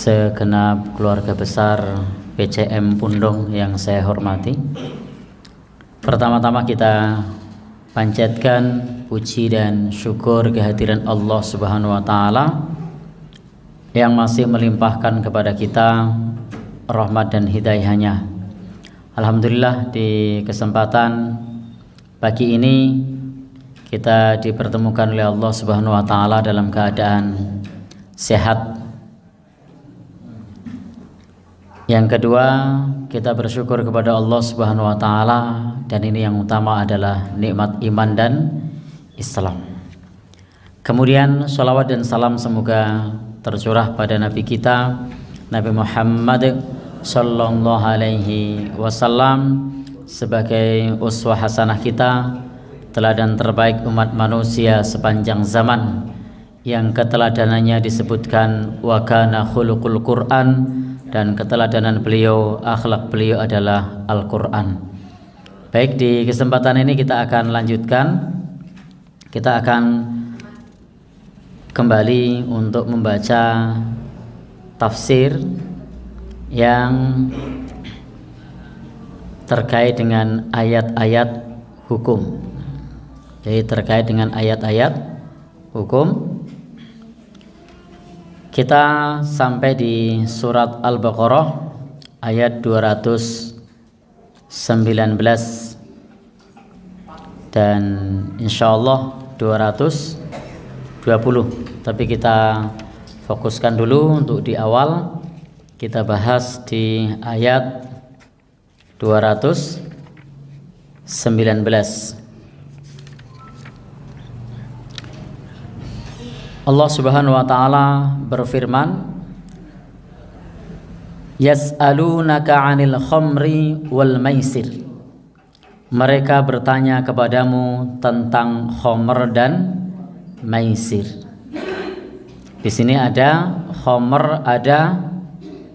segenap keluarga besar PCM Pundong yang saya hormati. Pertama-tama kita panjatkan puji dan syukur kehadiran Allah Subhanahu wa taala yang masih melimpahkan kepada kita rahmat dan hidayahnya. Alhamdulillah, di kesempatan pagi ini kita dipertemukan oleh Allah Subhanahu wa taala dalam keadaan sehat. Yang kedua, kita bersyukur kepada Allah Subhanahu wa taala, dan ini yang utama adalah nikmat iman dan Islam. Kemudian sholawat dan salam semoga tercurah pada Nabi kita Nabi Muhammad sallallahu alaihi wasallam sebagai uswah hasanah kita, teladan terbaik umat manusia sepanjang zaman, yang keteladanannya disebutkan wa kana khuluqul Quran, dan keteladanan beliau, akhlak beliau adalah Al-Quran. Baik, di kesempatan ini kita akan lanjutkan. Kita akan kembali untuk membaca tafsir yang terkait dengan ayat-ayat hukum. Jadi terkait dengan ayat-ayat hukum. Kita sampai di surat Al-Baqarah ayat 219 dan insyaallah 220. Tapi kita fokuskan dulu untuk di awal. Kita bahas di ayat 219. Allah Subhanahu wa taala berfirman, yas'alunaka 'anil khamri wal maisir. Mereka bertanya kepadamu tentang khamr dan maisir. Di sini ada khamr, ada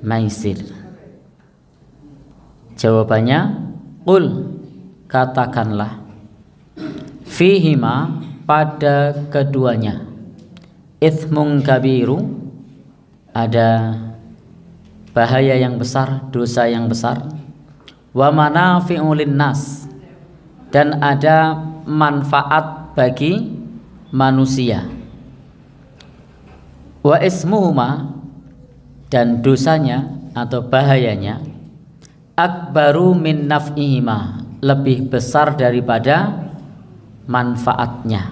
maisir. Jawabannya, qul, katakanlah, fihima, pada keduanya, itsmun kabiru, ada bahaya yang besar, dosa yang besar, wa manafi'u linnas, dan ada manfaat bagi manusia, wa ismuhuma, dan dosanya atau bahayanya, akbaru min naf'ihima, lebih besar daripada manfaatnya.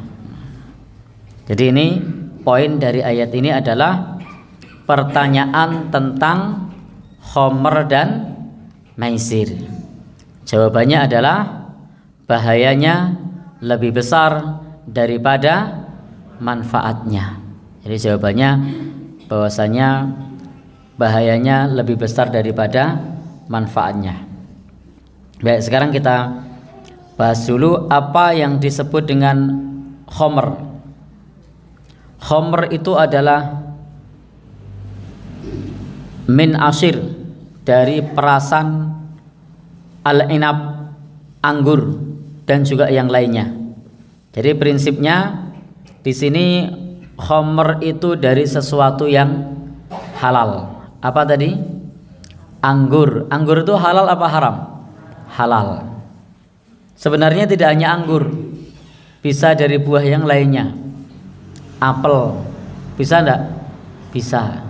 Jadi ini poin dari ayat ini adalah pertanyaan tentang khamr dan maisir. Jawabannya adalah bahayanya lebih besar daripada manfaatnya. Jadi jawabannya bahwasanya bahayanya lebih besar daripada manfaatnya. Baik, sekarang kita bahas dulu apa yang disebut dengan khamr. Khamr itu adalah min asir, dari perasan al-inab, anggur, dan juga yang lainnya. Jadi prinsipnya di sini khamr itu dari sesuatu yang halal. Apa tadi? Anggur. Anggur itu halal apa haram? Halal. Sebenarnya tidak hanya anggur, bisa dari buah yang lainnya. Apel, bisa enggak? Bisa.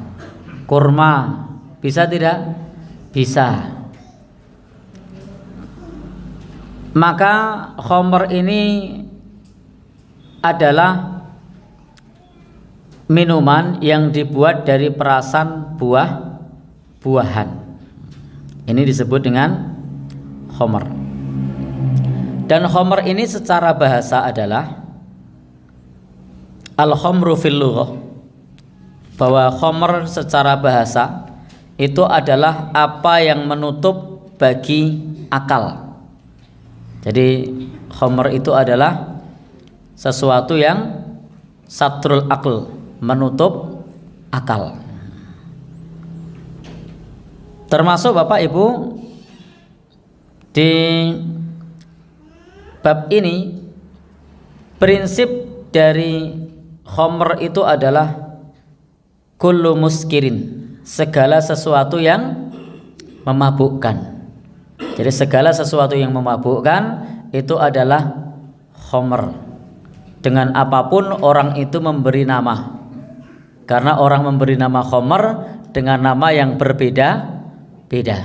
Kurma, bisa tidak? Bisa. Maka khamr ini adalah minuman yang dibuat dari perasan buah-buahan. Ini disebut dengan khamr. Dan khamr ini secara bahasa adalah al-khamru fil lughah, bahwa khamr secara bahasa itu adalah apa yang menutup bagi akal. Jadi khamr itu adalah sesuatu yang satrul aql, menutup akal. Termasuk Bapak Ibu, di bab ini prinsip dari khamr itu adalah kullu muskirin, segala sesuatu yang memabukkan. Jadi segala sesuatu yang memabukkan itu adalah khamr. Dengan apapun orang itu memberi nama. Karena orang memberi nama khamr dengan nama yang berbeda-beda.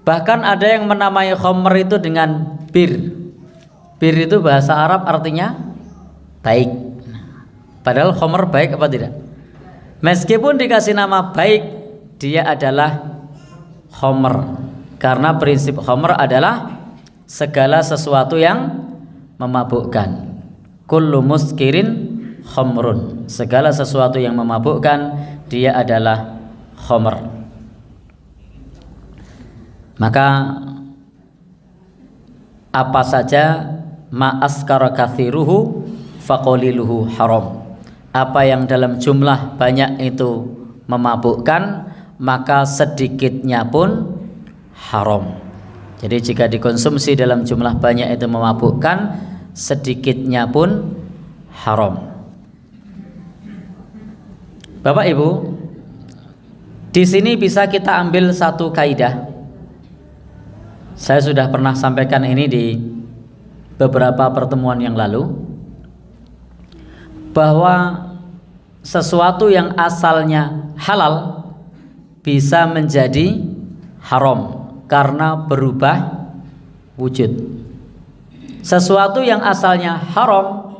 Bahkan ada yang menamai khamr itu dengan bir. Bir itu bahasa Arab artinya baik. Padahal khamr baik apa tidak? Meskipun dikasih nama baik, dia adalah khamr. Karena prinsip khamr adalah segala sesuatu yang memabukkan. Kullu muskirin khamrun. Segala sesuatu yang memabukkan dia adalah khamr. Maka apa saja ma askara kathiruhu faqaliluhu haram. Apa yang dalam jumlah banyak itu memabukkan, maka sedikitnya pun haram. Jadi jika dikonsumsi dalam jumlah banyak itu memabukkan, sedikitnya pun haram. Bapak Ibu, di sini bisa kita ambil satu kaidah. Saya sudah pernah sampaikan ini di beberapa pertemuan yang lalu, bahwa sesuatu yang asalnya halal bisa menjadi haram karena berubah wujud. Sesuatu yang asalnya haram,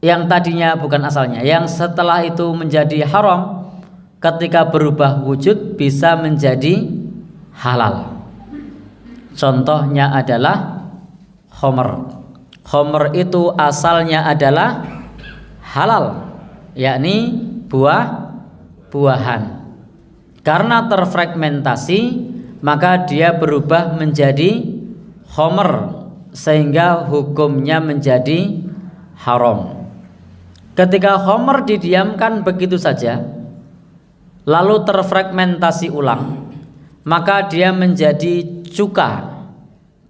yang tadinya bukan asalnya, yang setelah itu menjadi haram, ketika berubah wujud bisa menjadi halal. Contohnya adalah khamr. Khamr itu asalnya adalah halal, yakni buah-buahan. Karena terfragmentasi, maka dia berubah menjadi khamr, sehingga hukumnya menjadi haram. Ketika khamr didiamkan begitu saja, lalu terfragmentasi ulang, maka dia menjadi cuka.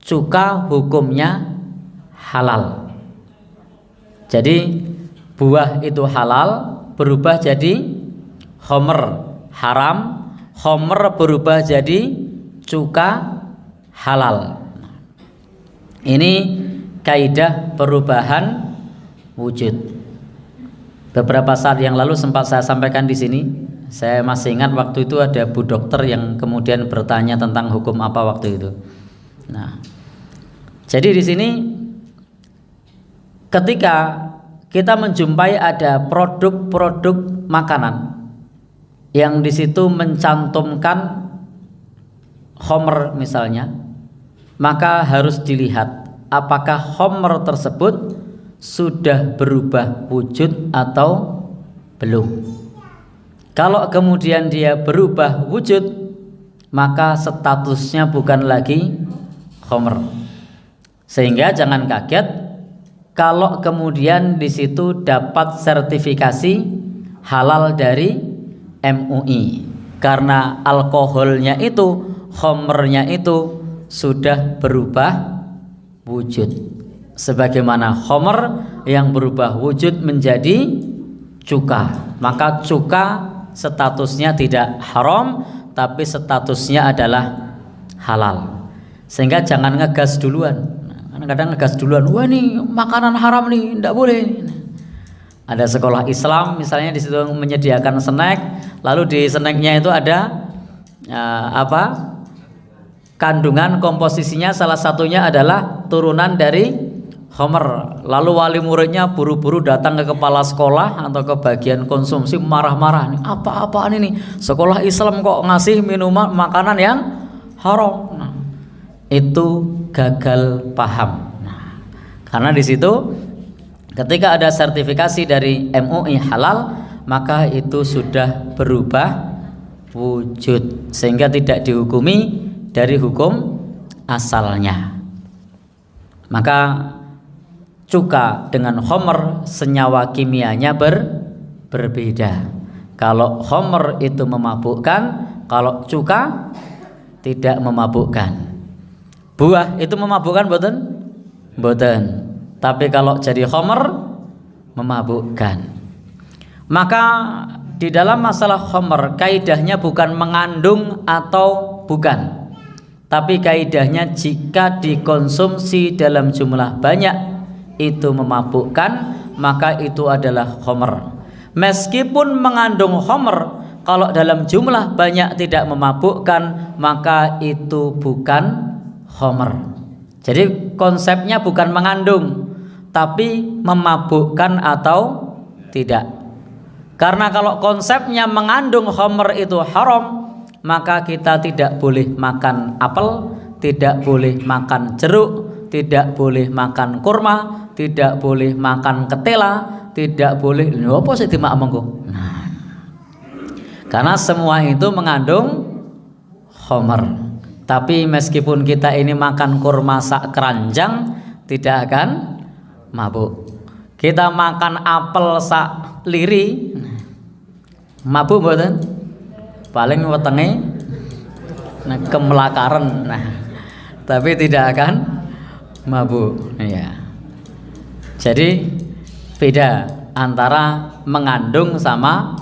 Cuka hukumnya halal. Jadi buah itu halal berubah jadi khamr haram, khamr berubah jadi cuka halal. Ini kaidah perubahan wujud. Beberapa saat yang lalu sempat saya sampaikan di sini. Saya masih ingat waktu itu ada bu dokter yang kemudian bertanya tentang hukum apa waktu itu. Nah, jadi di sini ketika kita menjumpai ada produk-produk makanan yang di situ mencantumkan khamr misalnya, maka harus dilihat apakah khamr tersebut sudah berubah wujud atau belum. Kalau kemudian dia berubah wujud, maka statusnya bukan lagi khamr. Sehingga jangan kaget kalau kemudian di situ dapat sertifikasi halal dari MUI, karena alkoholnya itu, khamrnya itu sudah berubah wujud. Sebagaimana khamr yang berubah wujud menjadi cuka, maka cuka statusnya tidak haram, tapi statusnya adalah halal. Sehingga jangan ngegas duluan. Kadang-kadang ngegas duluan, wah ini makanan haram nih, tidak boleh. Ada sekolah Islam misalnya di situ menyediakan snack, lalu di snacknya itu ada kandungan komposisinya salah satunya adalah turunan dari khamr. Lalu wali muridnya buru-buru datang ke kepala sekolah atau ke bagian konsumsi marah-marah, nih apa-apaan ini, sekolah Islam kok ngasih minuman makanan yang haram. Nah, itu gagal paham. Nah, karena di situ ketika ada sertifikasi dari MUI halal, maka itu sudah berubah wujud sehingga tidak dihukumi dari hukum asalnya. Maka cuka dengan khamr senyawa kimianya berbeda. Kalau khamr itu memabukkan, kalau cuka tidak memabukkan. Buah itu memabukkan mboten? Mboten. Tapi kalau jadi khamr memabukkan. Maka di dalam masalah khamr kaidahnya bukan mengandung atau bukan, tapi kaidahnya jika dikonsumsi dalam jumlah banyak itu memabukkan, maka itu adalah khamr. Meskipun mengandung khamr, kalau dalam jumlah banyak tidak memabukkan, maka itu bukan khamr. Jadi konsepnya bukan mengandung, tapi memabukkan atau tidak. Karena kalau konsepnya mengandung khamr itu haram, maka kita tidak boleh makan apel, tidak boleh makan jeruk, tidak boleh makan kurma, tidak boleh makan ketela, tidak boleh apa sih dimak mengko. Nah, karena semua itu mengandung khamr. Tapi meskipun kita ini makan kurma sak keranjang tidak akan mabuk. Kita makan apel sak liri mabuk mboten? Paling wetenge kemelakaran. Nah, tapi tidak akan mabuk ya. Jadi beda antara mengandung sama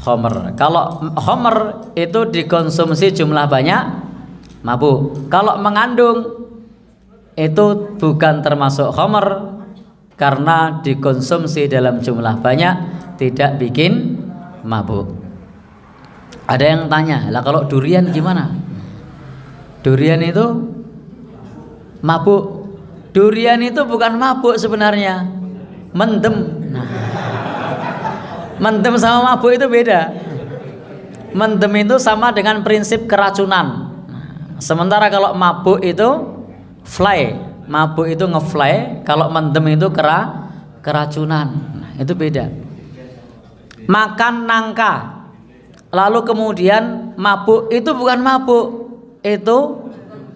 khamr. Kalau khamr itu dikonsumsi jumlah banyak mabuk. Kalau mengandung itu bukan termasuk khamr karena dikonsumsi dalam jumlah banyak tidak bikin mabuk. Ada yang tanya, lah kalau durian gimana? Durian itu mabuk. Durian itu bukan mabuk sebenarnya, mendem. Nah, mendem sama mabuk itu beda. Mendem itu sama dengan prinsip keracunan. Sementara kalau mabuk itu fly, mabuk itu ngefly, kalau mendem itu keracunan. Nah, itu beda. Makan nangka lalu kemudian mabuk itu bukan mabuk, itu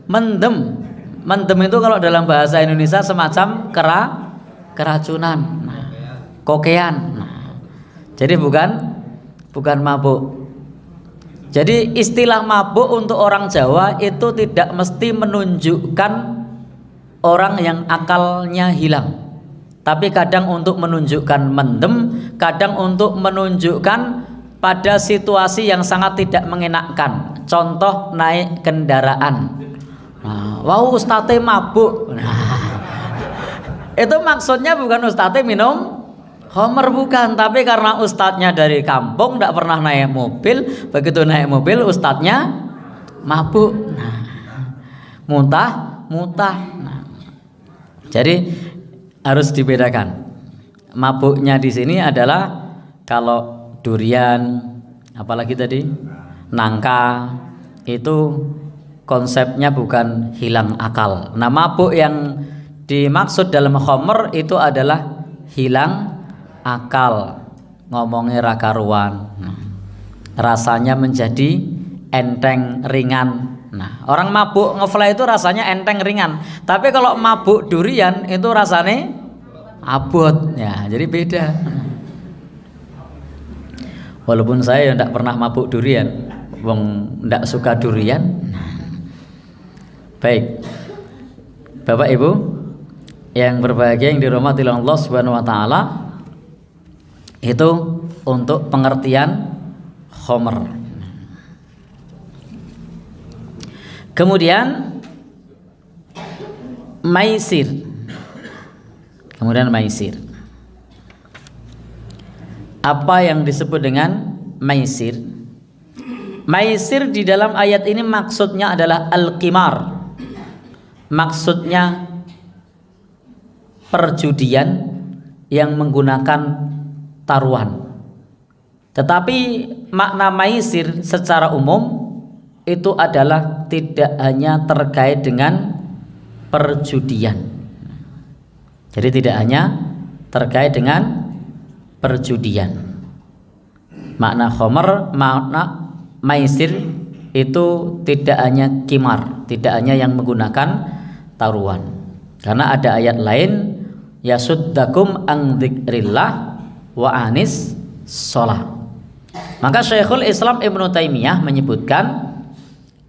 mendem. Mendem itu kalau dalam bahasa Indonesia semacam keracunan. Nah, kokean. Nah, jadi bukan mabuk. Jadi istilah mabuk untuk orang Jawa itu tidak mesti menunjukkan orang yang akalnya hilang, tapi kadang untuk menunjukkan mendem, kadang untuk menunjukkan pada situasi yang sangat tidak mengenakkan. Contoh naik kendaraan. Nah, wow ustadz mabuk. Nah, itu maksudnya bukan ustadz minum khamr, bukan, tapi karena ustadznya dari kampung tidak pernah naik mobil, begitu naik mobil ustadznya mabuk. Nah, muntah. Nah, jadi harus dibedakan. Mabuknya di sini adalah kalau durian, apalagi tadi nangka, itu konsepnya bukan hilang akal. Nah, mabuk yang dimaksud dalam khamr itu adalah hilang akal, ngomongnya rakaruan, rasanya menjadi enteng ringan. Nah, orang mabuk ngefly itu rasanya enteng ringan, tapi kalau mabuk durian itu rasanya abot ya, jadi beda. Walaupun saya tidak pernah mabuk durian, wong tidak suka durian. Baik, Bapak Ibu yang berbahagia yang dirahmati Allah Subhanahu wa taala, itu untuk pengertian khamr. Kemudian maisir. Apa yang disebut dengan maisir? Maisir di dalam ayat ini maksudnya adalah al-qimar. Maksudnya perjudian yang menggunakan taruhan. Tetapi makna maisir secara umum itu adalah tidak hanya terkait dengan perjudian. Jadi tidak hanya terkait dengan perjudian. Makna khamr, makna maisir itu tidak hanya kimar, tidak hanya yang menggunakan taruhan. Karena ada ayat lain, yasuddakum an dzikrillah wa anis shalah. Maka Syekhul Islam Ibnu Taimiyah menyebutkan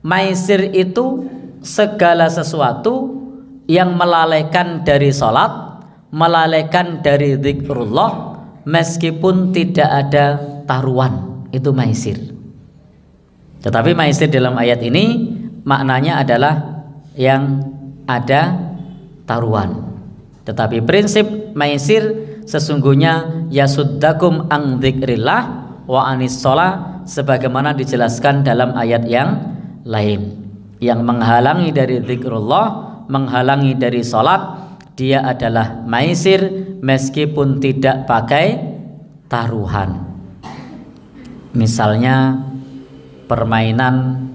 maisir itu segala sesuatu yang melalaikan dari salat, melalaikan dari zikrullah meskipun tidak ada taruhan. itu maisir. Tetapi maisir dalam ayat ini maknanya adalah yang ada taruhan. Tetapi prinsip maisir sesungguhnya yasuddakum an dzikrillah wa anis shalah, sebagaimana dijelaskan dalam ayat yang lain. Yang menghalangi dari zikrullah, menghalangi dari salat, dia adalah maisir meskipun tidak pakai taruhan. Misalnya permainan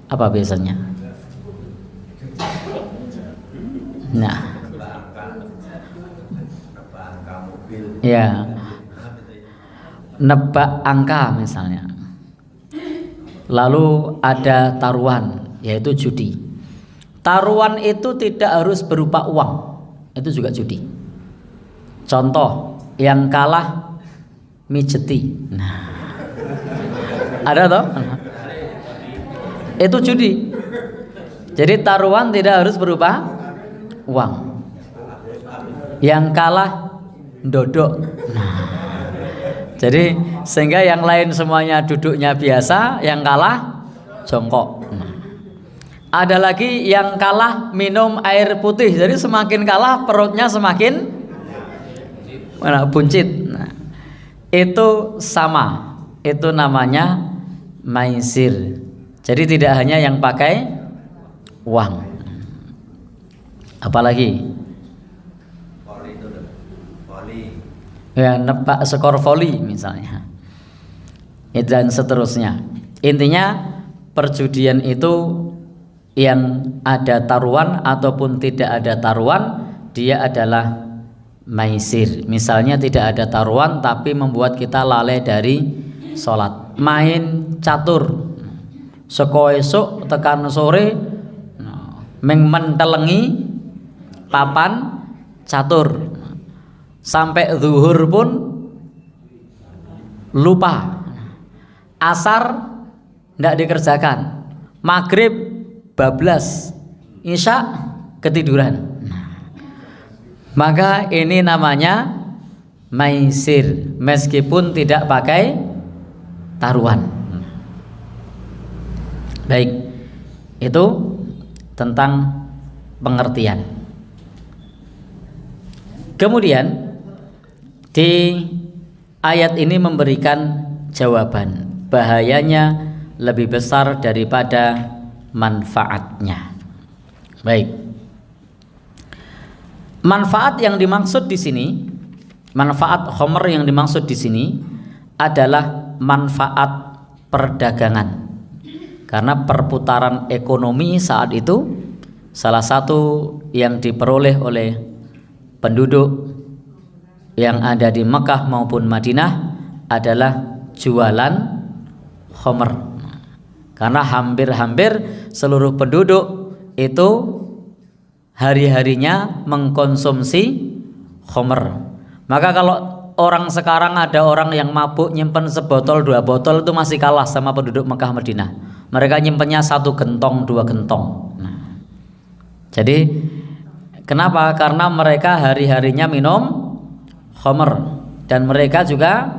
apa biasanya? Nah, ya, nebak angka misalnya. Lalu ada taruhan, yaitu judi. Taruhan itu tidak harus berupa uang, itu juga judi. Contoh, yang kalah mijeti. Nah, ada toh? Itu judi. Jadi taruhan tidak harus berupa uang. Yang kalah dodok. Nah, jadi sehingga yang lain semuanya duduknya biasa, yang kalah jongkok. Nah, ada lagi yang kalah minum air putih. Jadi semakin kalah perutnya semakin buncit. Nah, itu sama. Itu namanya maisir. Jadi tidak hanya yang pakai uang. Apalagi? Ya, nebak skor voli misalnya. Dan seterusnya. Intinya perjudian itu yang ada taruhan ataupun tidak ada taruhan, dia adalah maisir. Misalnya tidak ada taruhan tapi membuat kita lalai dari sholat. Main catur, seko esuk tekan sore mentelengi papan catur, sampai zuhur pun lupa, asar tidak dikerjakan, maghrib bablas, isya ketiduran. Maka ini namanya maisir meskipun tidak pakai taruhan. Baik, itu tentang pengertian. Kemudian di ayat ini memberikan jawaban, bahayanya lebih besar daripada manfaatnya. Baik. Manfaat yang dimaksud di sini, manfaat khamr yang dimaksud di sini adalah manfaat perdagangan. Karena perputaran ekonomi saat itu salah satu yang diperoleh oleh penduduk yang ada di Mekah maupun Madinah adalah jualan khamr. Karena hampir-hampir seluruh penduduk itu hari-harinya mengkonsumsi khamr. Maka kalau orang sekarang ada orang yang mabuk nyimpen sebotol 2 botol itu masih kalah sama penduduk Mekah Madinah. Mereka nyimpennya 1 gentong 2 gentong. Nah, jadi kenapa? Karena mereka hari-harinya minum khamr dan mereka juga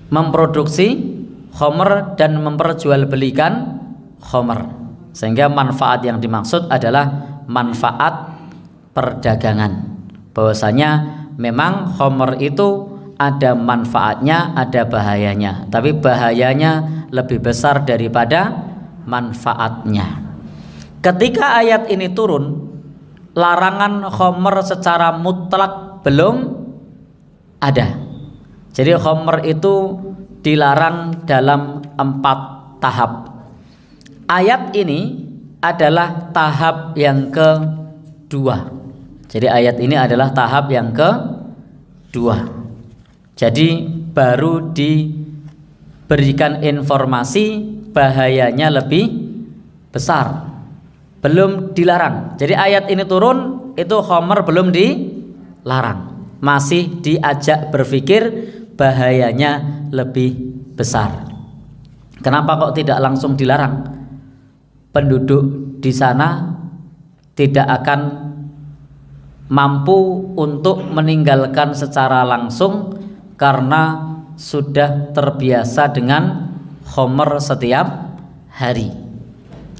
memproduksi khamr dan memperjualbelikan khamr, sehingga manfaat yang dimaksud adalah manfaat perdagangan. Bahwasanya memang khamr itu ada manfaatnya, ada bahayanya, tapi bahayanya lebih besar daripada manfaatnya. Ketika ayat ini turun, larangan khamr secara mutlak belum ada. Jadi khamr itu dilarang dalam 4 tahap. Ayat ini adalah tahap yang kedua. Jadi ayat ini adalah tahap yang kedua. Jadi baru diberikan informasi bahayanya lebih besar, belum dilarang. Jadi ayat ini turun itu khamr belum dilarang, masih diajak berpikir bahayanya lebih besar. Kenapa kok tidak langsung dilarang? Penduduk di sana tidak akan mampu untuk meninggalkan secara langsung karena sudah terbiasa dengan khamr setiap hari,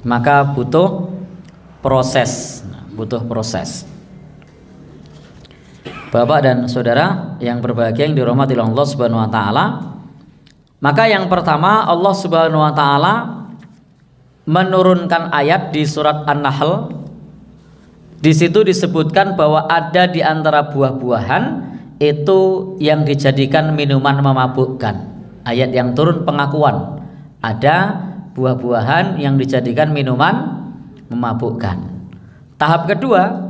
maka butuh proses. Bapak dan saudara yang berbahagia yang dirahmati Allah Subhanahu wa taala, maka yang pertama Allah Subhanahu wa taala menurunkan ayat di surat An-Nahl. Di situ disebutkan bahwa ada di antara buah-buahan itu yang dijadikan minuman memabukkan. Ayat yang turun pengakuan ada buah-buahan yang dijadikan minuman memabukkan. Tahap kedua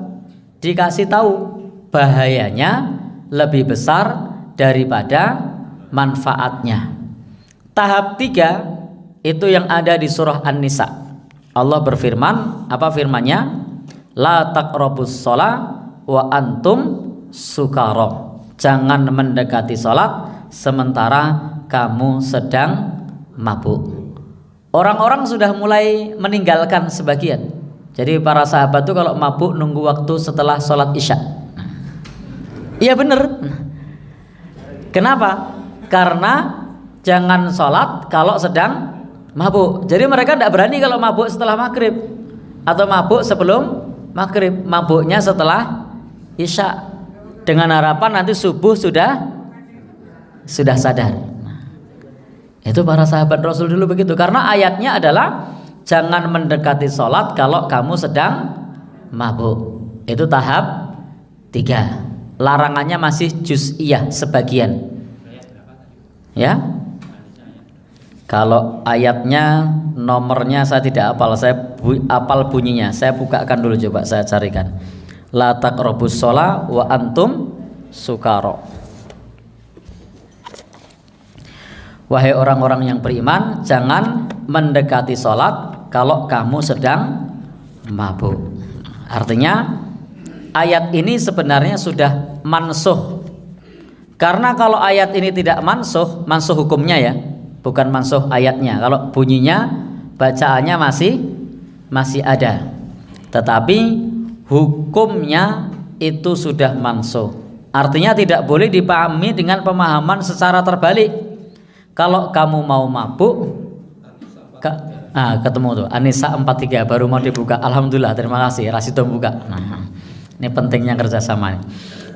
dikasih tahu bahayanya lebih besar daripada manfaatnya. Tahap tiga itu yang ada di surah An-Nisa. Allah berfirman, apa firmannya? La taqrabus shalah wa antum sukara. Jangan mendekati salat sementara kamu sedang mabuk. Orang-orang sudah mulai meninggalkan sebagian. Jadi para sahabat itu kalau mabuk nunggu waktu setelah sholat isya. Iya bener. Kenapa? Karena jangan sholat kalau sedang mabuk. Jadi mereka tidak berani kalau mabuk setelah maghrib atau mabuk sebelum maghrib. Mabuknya setelah isya dengan harapan nanti subuh sudah sadar. Itu para sahabat Rasul dulu begitu, karena ayatnya adalah jangan mendekati sholat kalau kamu sedang mabuk. Itu tahap 3. Larangannya masih juz'iyah, sebagian. Ya. Kalau ayatnya nomornya saya tidak hafal, saya hafal bunyinya. Saya bukakan dulu, coba saya carikan. La taqrabus shalah wa antum sukara. Wahai orang-orang yang beriman, jangan mendekati sholat kalau kamu sedang mabuk. Artinya ayat ini sebenarnya sudah mansuh. Karena kalau ayat ini tidak mansuh hukumnya ya, bukan mansuh ayatnya. Kalau bunyinya, bacaannya masih ada, tetapi hukumnya itu sudah mansuh. Artinya tidak boleh dipahami dengan pemahaman secara terbalik. Kalau kamu mau mabuk, ketemu tuh An-Nisa 43 baru mau dibuka. Alhamdulillah, terima kasih Rasido buka. Nah, ini pentingnya kerjasama.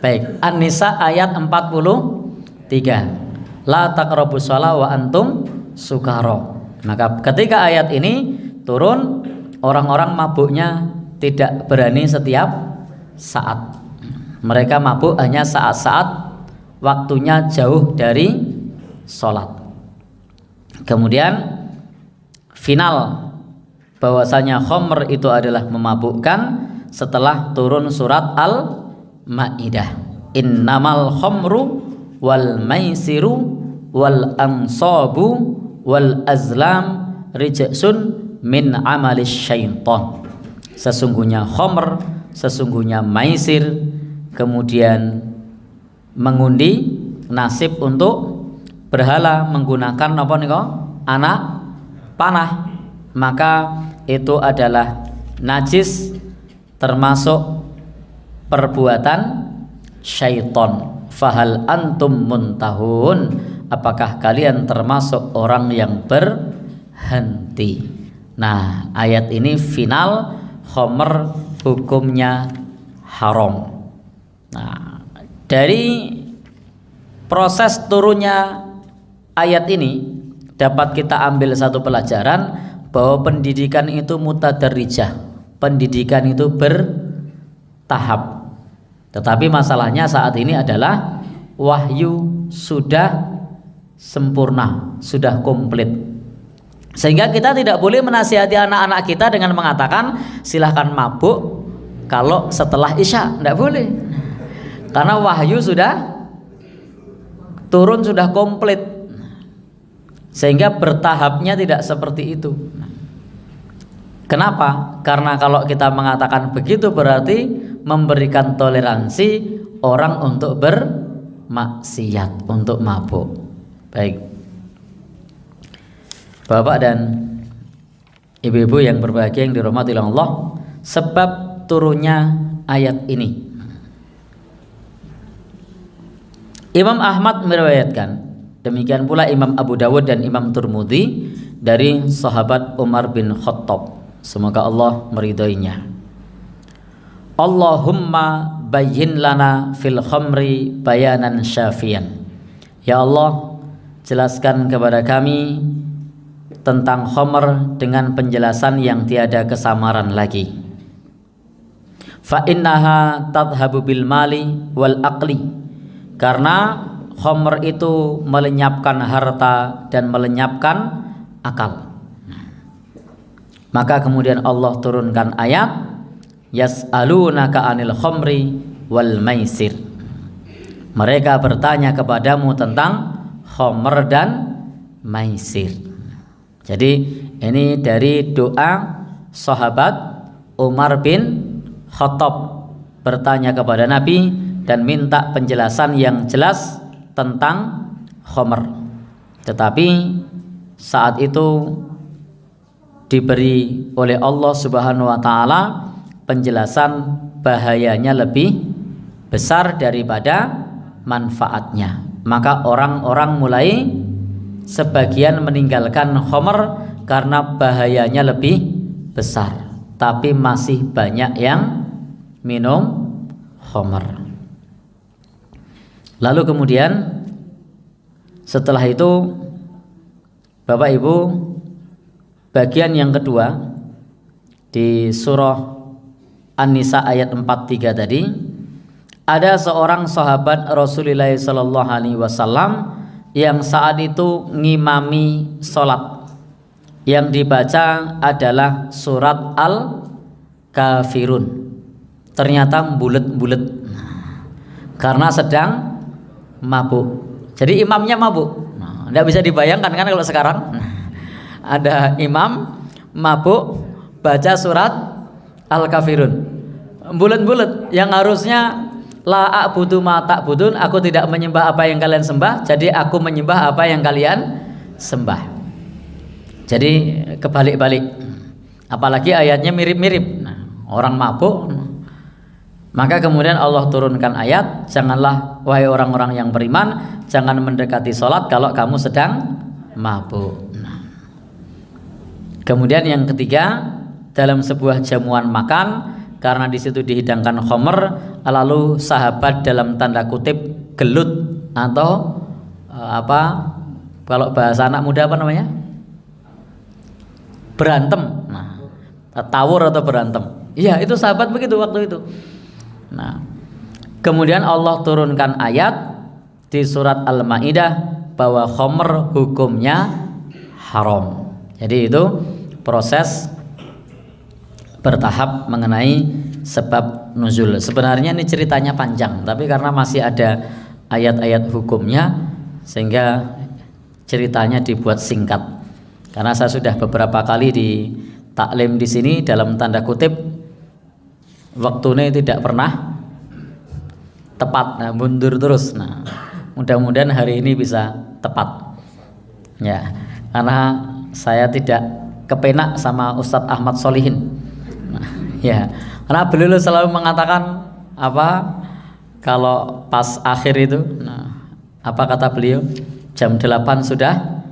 Baik, An-Nisa ayat 43. La taqrabus shalah wa antum sukara. Maka ketika ayat ini turun, orang-orang mabuknya tidak berani setiap saat. Mereka mabuk hanya saat-saat waktunya jauh dari sholat. Kemudian final bahwasanya khamr itu adalah memabukkan setelah turun surat Al-Maidah. Innamal khamru wal maisiru wal ansabu wal azlam rijsun min amalis syaitan. Sesungguhnya khamr, sesungguhnya maisir, kemudian mengundi, nasib untuk berhala menggunakan apa niko? Anak panah, maka itu adalah najis, termasuk perbuatan syaitan. Fahal antum muntahun, apakah kalian termasuk orang yang berhenti? Nah, ayat ini final, khamr hukumnya haram. Nah, dari proses turunnya ayat ini dapat kita ambil satu pelajaran bahwa pendidikan itu mutadarrijah, pendidikan itu bertahap. Tetapi masalahnya saat ini adalah wahyu sudah sempurna, sudah komplit. Sehingga kita tidak boleh menasihati anak-anak kita dengan mengatakan silahkan mabuk kalau setelah isya, tidak boleh. Karena wahyu sudah turun, sudah komplit. Sehingga bertahapnya tidak seperti itu. Kenapa? Karena kalau kita mengatakan begitu berarti memberikan toleransi orang untuk bermaksiat, untuk mabuk. Baik, Bapak dan Ibu-ibu yang berbahagia yang dirahmati Allah, sebab turunnya ayat ini, Imam Ahmad meriwayatkan Demikian pula Imam Abu Dawud dan Imam Tirmidzi dari sahabat Umar bin Khattab, semoga Allah meridhoinya. Allahumma bayyin lana fil khamri bayanan syafian. Ya Allah, jelaskan kepada kami tentang khamr dengan penjelasan yang tiada kesamaran lagi. Fa innaha tadhhabu bil mali wal aqli. Karena khamr itu melenyapkan harta dan melenyapkan akal. Maka kemudian Allah turunkan ayat yas'alunaka 'anil khamri wal maisir. Mereka bertanya kepadamu tentang khamr dan maisir. Jadi ini dari doa sahabat Umar bin Khattab bertanya kepada Nabi dan minta penjelasan yang jelas tentang khamr. Tetapi saat itu diberi oleh Allah Subhanahu wa taala penjelasan bahayanya lebih besar daripada manfaatnya. Maka orang-orang mulai sebagian meninggalkan khamr karena bahayanya lebih besar, tapi masih banyak yang minum khamr. Lalu kemudian setelah itu Bapak Ibu, bagian yang kedua di surah An-Nisa ayat 43 tadi, ada seorang sahabat Rasulullah sallallahu alaihi wasallam yang saat itu ngimami sholat. Yang dibaca adalah surat Al-Kafirun. Ternyata bulet-bulet karena sedang mabuk. Jadi imamnya mabuk. Tidak bisa dibayangkan kan kalau sekarang ada imam mabuk baca surat Al-Kafirun, bulat-bulat, yang harusnya la a'budu ma ta'budun, aku tidak menyembah apa yang kalian sembah, jadi aku menyembah apa yang kalian sembah. Jadi kebalik-balik. Apalagi ayatnya mirip-mirip. Orang mabuk. Maka kemudian Allah turunkan ayat, janganlah wahai orang-orang yang beriman, jangan mendekati sholat kalau kamu sedang mabuk. Kemudian yang ketiga, dalam sebuah jamuan makan, karena di situ dihidangkan khamr, lalu sahabat dalam tanda kutip gelut atau kalau bahasa anak muda apa namanya? Berantem. Tawur atau berantem. Iya, itu sahabat begitu waktu itu. Kemudian Allah turunkan ayat di surat Al-Maidah bahwa khamr hukumnya haram. Jadi itu proses bertahap mengenai sebab nuzul. Sebenarnya ini ceritanya panjang, tapi karena masih ada ayat-ayat hukumnya sehingga ceritanya dibuat singkat. Karena saya sudah beberapa kali di taklim di sini dalam tanda kutip waktunya tidak pernah tepat, mundur terus. Mudah-mudahan hari ini bisa tepat. Ya, karena saya tidak kepenak sama Ustadz Ahmad Solihin. Ya, karena beliau selalu mengatakan kalau pas akhir itu, apa kata beliau? Jam 8 sudah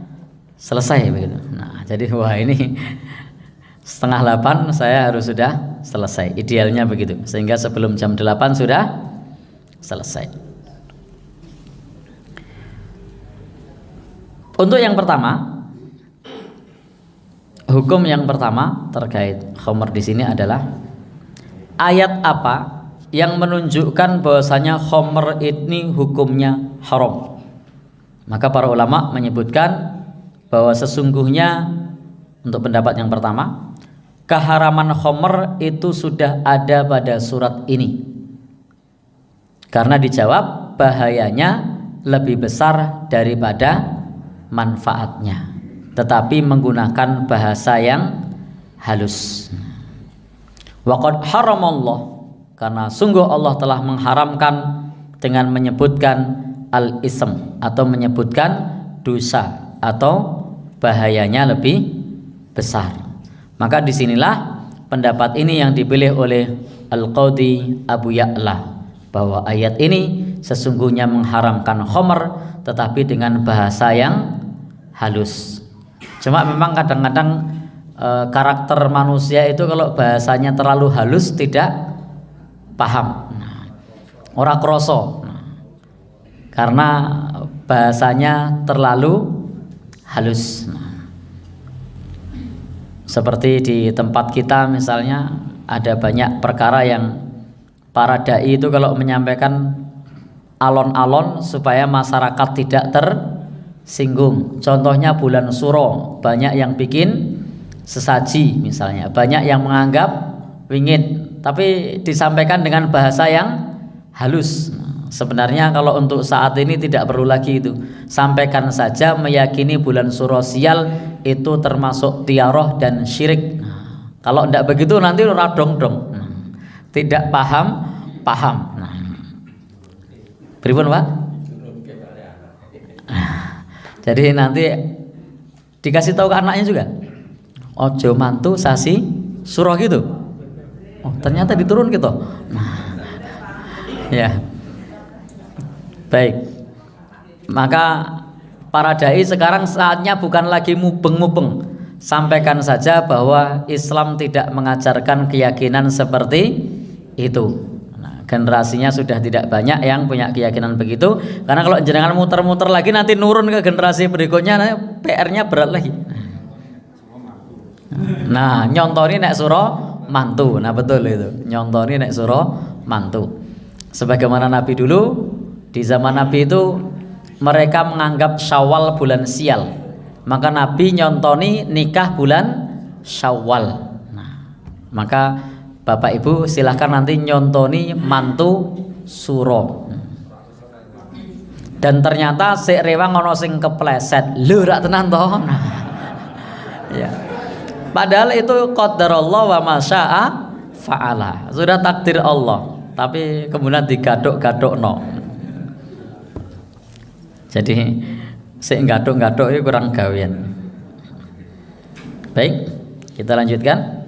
selesai begitu. Jadi wah ini 7:30 saya harus sudah selesai. Idealnya begitu. Sehingga sebelum jam 8 sudah selesai. Untuk yang pertama, hukum yang pertama terkait khamr di sini adalah ayat apa yang menunjukkan bahwasanya khamr ini hukumnya haram. Maka para ulama menyebutkan bahwa sesungguhnya untuk pendapat yang pertama, keharaman khamr itu sudah ada pada surat ini. Karena dijawab bahayanya lebih besar daripada manfaatnya, tetapi menggunakan bahasa yang halus. Waqad haramallah, karena sungguh Allah telah mengharamkan dengan menyebutkan al-ism atau menyebutkan dosa atau bahayanya lebih besar. Maka disinilah pendapat ini yang dipilih oleh Al-Qadhi Abu Ya'la, bahwa ayat ini sesungguhnya mengharamkan khamr, tetapi dengan bahasa yang halus. Cuma memang kadang-kadang karakter manusia itu kalau bahasanya terlalu halus tidak paham, ora kroso, karena bahasanya terlalu halus. Seperti di tempat kita misalnya ada banyak perkara yang para dai itu kalau menyampaikan alon-alon supaya masyarakat tidak tersinggung. Contohnya bulan Suro, banyak yang bikin sesaji misalnya, banyak yang menganggap wingit, tapi disampaikan dengan bahasa yang halus. Sebenarnya kalau untuk saat ini tidak perlu lagi itu. Sampaikan saja meyakini bulan Suro sial itu termasuk tiaroh dan syirik. Kalau tidak begitu nanti radong-dong. Tidak paham. Pripun, Pak? Jadi nanti dikasih tahu ke anaknya juga. Ojo mantu sasi Suro gitu. Oh, ternyata diturun gitu. Ya. Baik, maka para dai sekarang saatnya bukan lagi mubeng-mubeng. Sampaikan saja bahwa Islam tidak mengajarkan keyakinan seperti itu. Nah, generasinya sudah tidak banyak yang punya keyakinan begitu. Karena kalau jenengan muter-muter lagi nanti nurun ke generasi berikutnya, PR-nya berat lagi. Nah, nyontoni nek suro mantu. Nah betul itu, nyontoni nek suro mantu. Sebagaimana Nabi dulu, di zaman Nabi itu mereka menganggap Syawal bulan sial, maka Nabi nyontoni nikah bulan Syawal. Nah, maka Bapak Ibu silahkan nanti nyontoni mantu Suro. Dan ternyata sik rewang ono sing kepleset, lho rak tenan toh. Nah, ya. Padahal itu qadarullah wa masya'a fa'ala, sudah takdir Allah, tapi kemudian digaduk-gadukno. Jadi sik gaduk-gaduk itu kurang gawean. Baik, kita lanjutkan.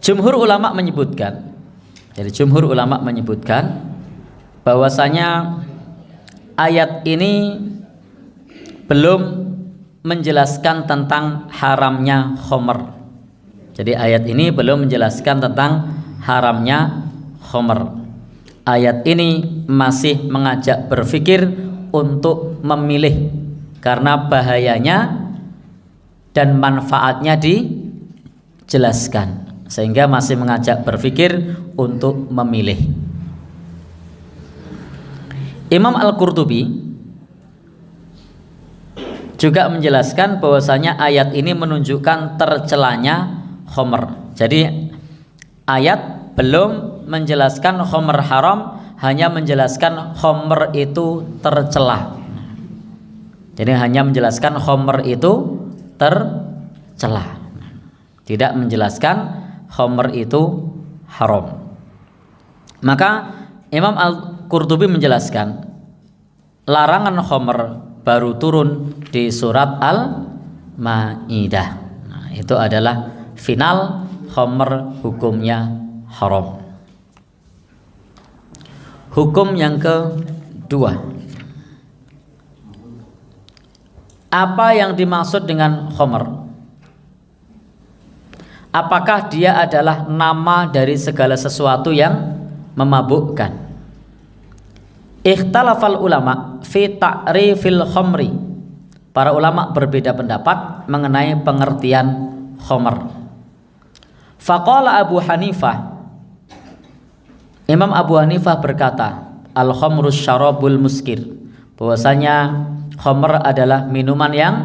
Jumhur ulama menyebutkan, jadi jumhur ulama menyebutkan bahwasanya ayat ini belum menjelaskan tentang haramnya khamr. Jadi ayat ini belum menjelaskan tentang haramnya khamr. Ayat ini masih mengajak berpikir untuk memilih karena bahayanya dan manfaatnya dijelaskan, sehingga masih mengajak berpikir untuk memilih. Imam Al-Qurtubi juga menjelaskan bahwasanya ayat ini menunjukkan tercelanya khamr. Jadi ayat belum menjelaskan khamr haram, hanya menjelaskan khamr itu tercela. Jadi hanya menjelaskan khamr itu tercela, tidak menjelaskan khamr itu haram. Maka Imam Al-Qurtubi menjelaskan larangan khamr baru turun di surat Al-Maidah. Nah, itu adalah final khamr hukumnya haram. Hukum yang kedua, apa yang dimaksud dengan khamr? Apakah dia adalah nama dari segala sesuatu yang memabukkan? Ikhtalafal ulama fi ta'rifil khamri. Para ulama berbeda pendapat mengenai pengertian khamr. Faqala Abu Hanifah, Imam Abu Hanifah berkata, al-khamrus syarabul muskir, bahwasanya khamr adalah minuman yang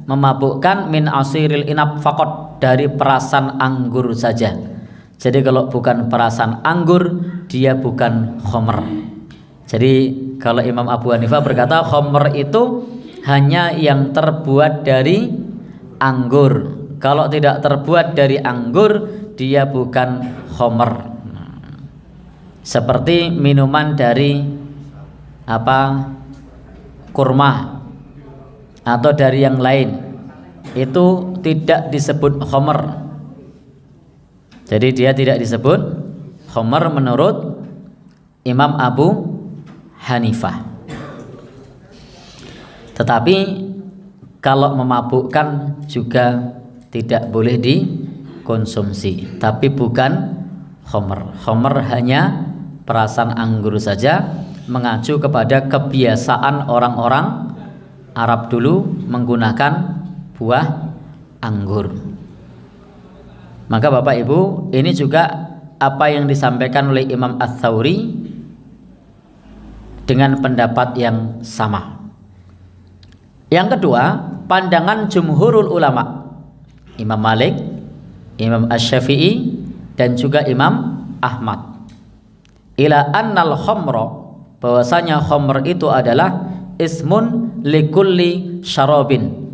memabukkan, min asiril inab faqat, dari perasan anggur saja. Jadi kalau bukan perasan anggur, dia bukan khamr. Jadi kalau Imam Abu Hanifah berkata khamr itu hanya yang terbuat dari anggur. Kalau tidak terbuat dari anggur, dia bukan khamr. Seperti minuman dari kurma atau dari yang lain, itu tidak disebut khamr. Jadi dia tidak disebut khamr menurut Imam Abu Hanifah. Tetapi kalau memabukkan juga tidak boleh dikonsumsi, tapi bukan khamr. Khamr hanya perasan anggur saja, mengacu kepada kebiasaan orang-orang Arab dulu menggunakan buah anggur. Maka Bapak Ibu, ini juga apa yang disampaikan oleh Imam Ats-Tsauri dengan pendapat yang sama. Yang kedua, pandangan jumhurul ulama, Imam Malik, Imam Asy-Syafi'i, dan juga Imam Ahmad, ila annal khamra, bahwasanya khamr itu adalah ismun likulli syarabin,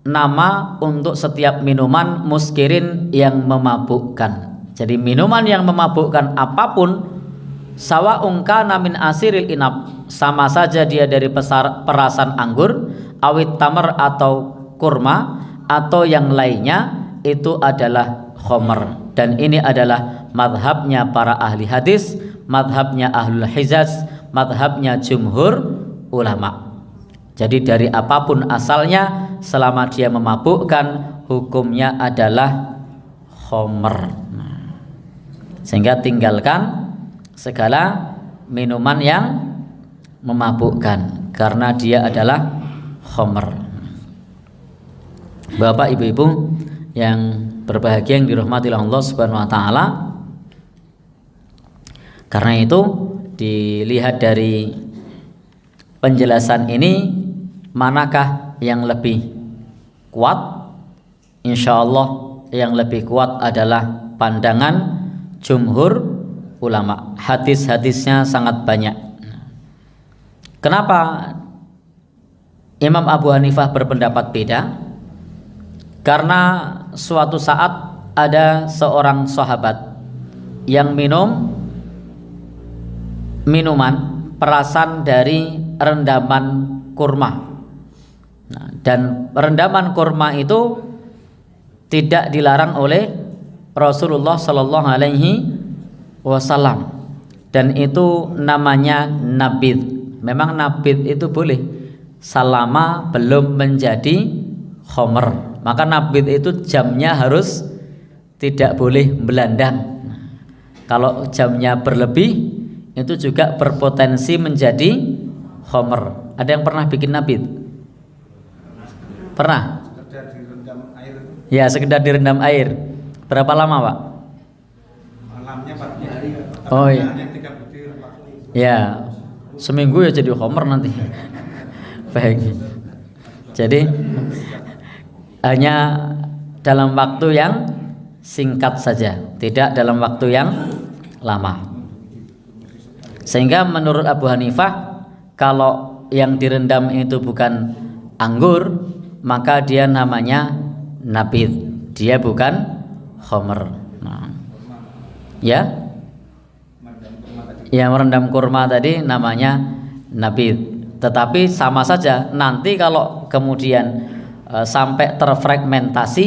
nama untuk setiap minuman muskirin yang memabukkan. Jadi minuman yang memabukkan apapun, sawa'un kana min asiril inab, sama saja dia dari perasan anggur, awit tamar atau kurma atau yang lainnya, itu adalah khamr. Dan ini adalah madhabnya para ahli hadis, madhabnya ahlul hijaz, madhabnya jumhur ulama. Jadi dari apapun asalnya, selama dia memabukkan, hukumnya adalah khamr. Sehingga tinggalkan segala minuman yang memabukkan, karena dia adalah khamr. Bapak Ibu-ibu yang berbahagia, yang dirahmati Allah Subhanahu wa taala, karena itu dilihat dari penjelasan ini, manakah yang lebih kuat? Insya Allah yang lebih kuat adalah pandangan jumhur ulama. Hadis-hadisnya sangat banyak. Kenapa Imam Abu Hanifah berpendapat beda? Karena suatu saat ada seorang sahabat yang minum minuman perasan dari rendaman kurma. Nah, dan rendaman kurma itu tidak dilarang oleh Rasulullah Shallallahu Alaihi Wasallam, dan itu namanya nabid. Memang nabid itu boleh selama belum menjadi khamr. Maka nabid itu jamnya harus tidak boleh melandang. Kalau jamnya berlebih, itu juga berpotensi menjadi khamr. Ada yang pernah bikin nabid? Pernah? Sekedar direndam air. Ya, sekedar direndam air. Berapa lama, Pak? Malamnya 4 hari. Oh iya. Hanya 3 butir. Ya, seminggu ya jadi khamr nanti. Baik. Jadi hanya dalam waktu yang singkat saja, tidak dalam waktu yang lama. Sehingga menurut Abu Hanifah, kalau yang direndam itu bukan anggur, maka dia namanya nabid, dia bukan khamr. Nah, ya, yang merendam kurma tadi namanya nabid. Tetapi sama saja, nanti kalau kemudian sampai terfragmentasi,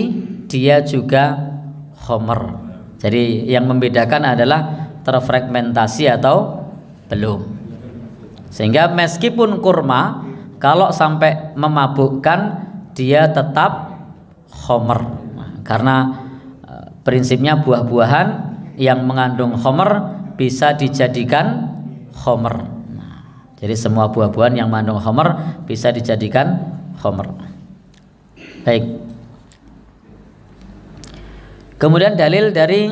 dia juga khamr. Jadi yang membedakan adalah terfragmentasi atau belum. Sehingga meskipun kurma, kalau sampai memabukkan, dia tetap khamr. Karena prinsipnya buah-buahan yang mengandung khamr bisa dijadikan khamr. Jadi semua buah-buahan yang mengandung khamr bisa dijadikan khamr. Baik. Kemudian dalil dari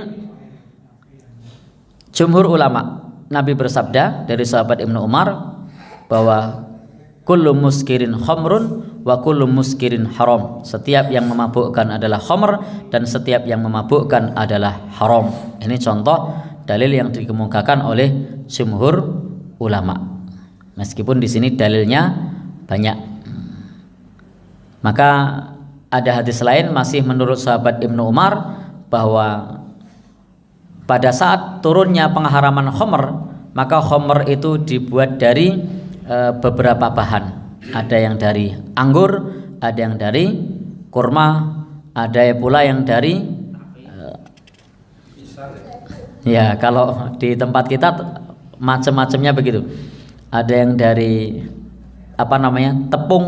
jumhur ulama. Nabi bersabda dari sahabat Ibnu Umar bahwa kullu muskirin khamrun wa kullu muskirin haram. Setiap yang memabukkan adalah khamr dan setiap yang memabukkan adalah haram. Ini contoh dalil yang dikemukakan oleh jumhur ulama. Meskipun di sini dalilnya banyak. Maka ada hadis lain masih menurut sahabat Ibnu Umar bahwa pada saat turunnya pengharaman khamr, maka khamr itu dibuat dari beberapa bahan. Ada yang dari anggur, ada yang dari kurma, ada pula yang dari ya kalau di tempat kita macam-macamnya begitu. Ada yang dari tepung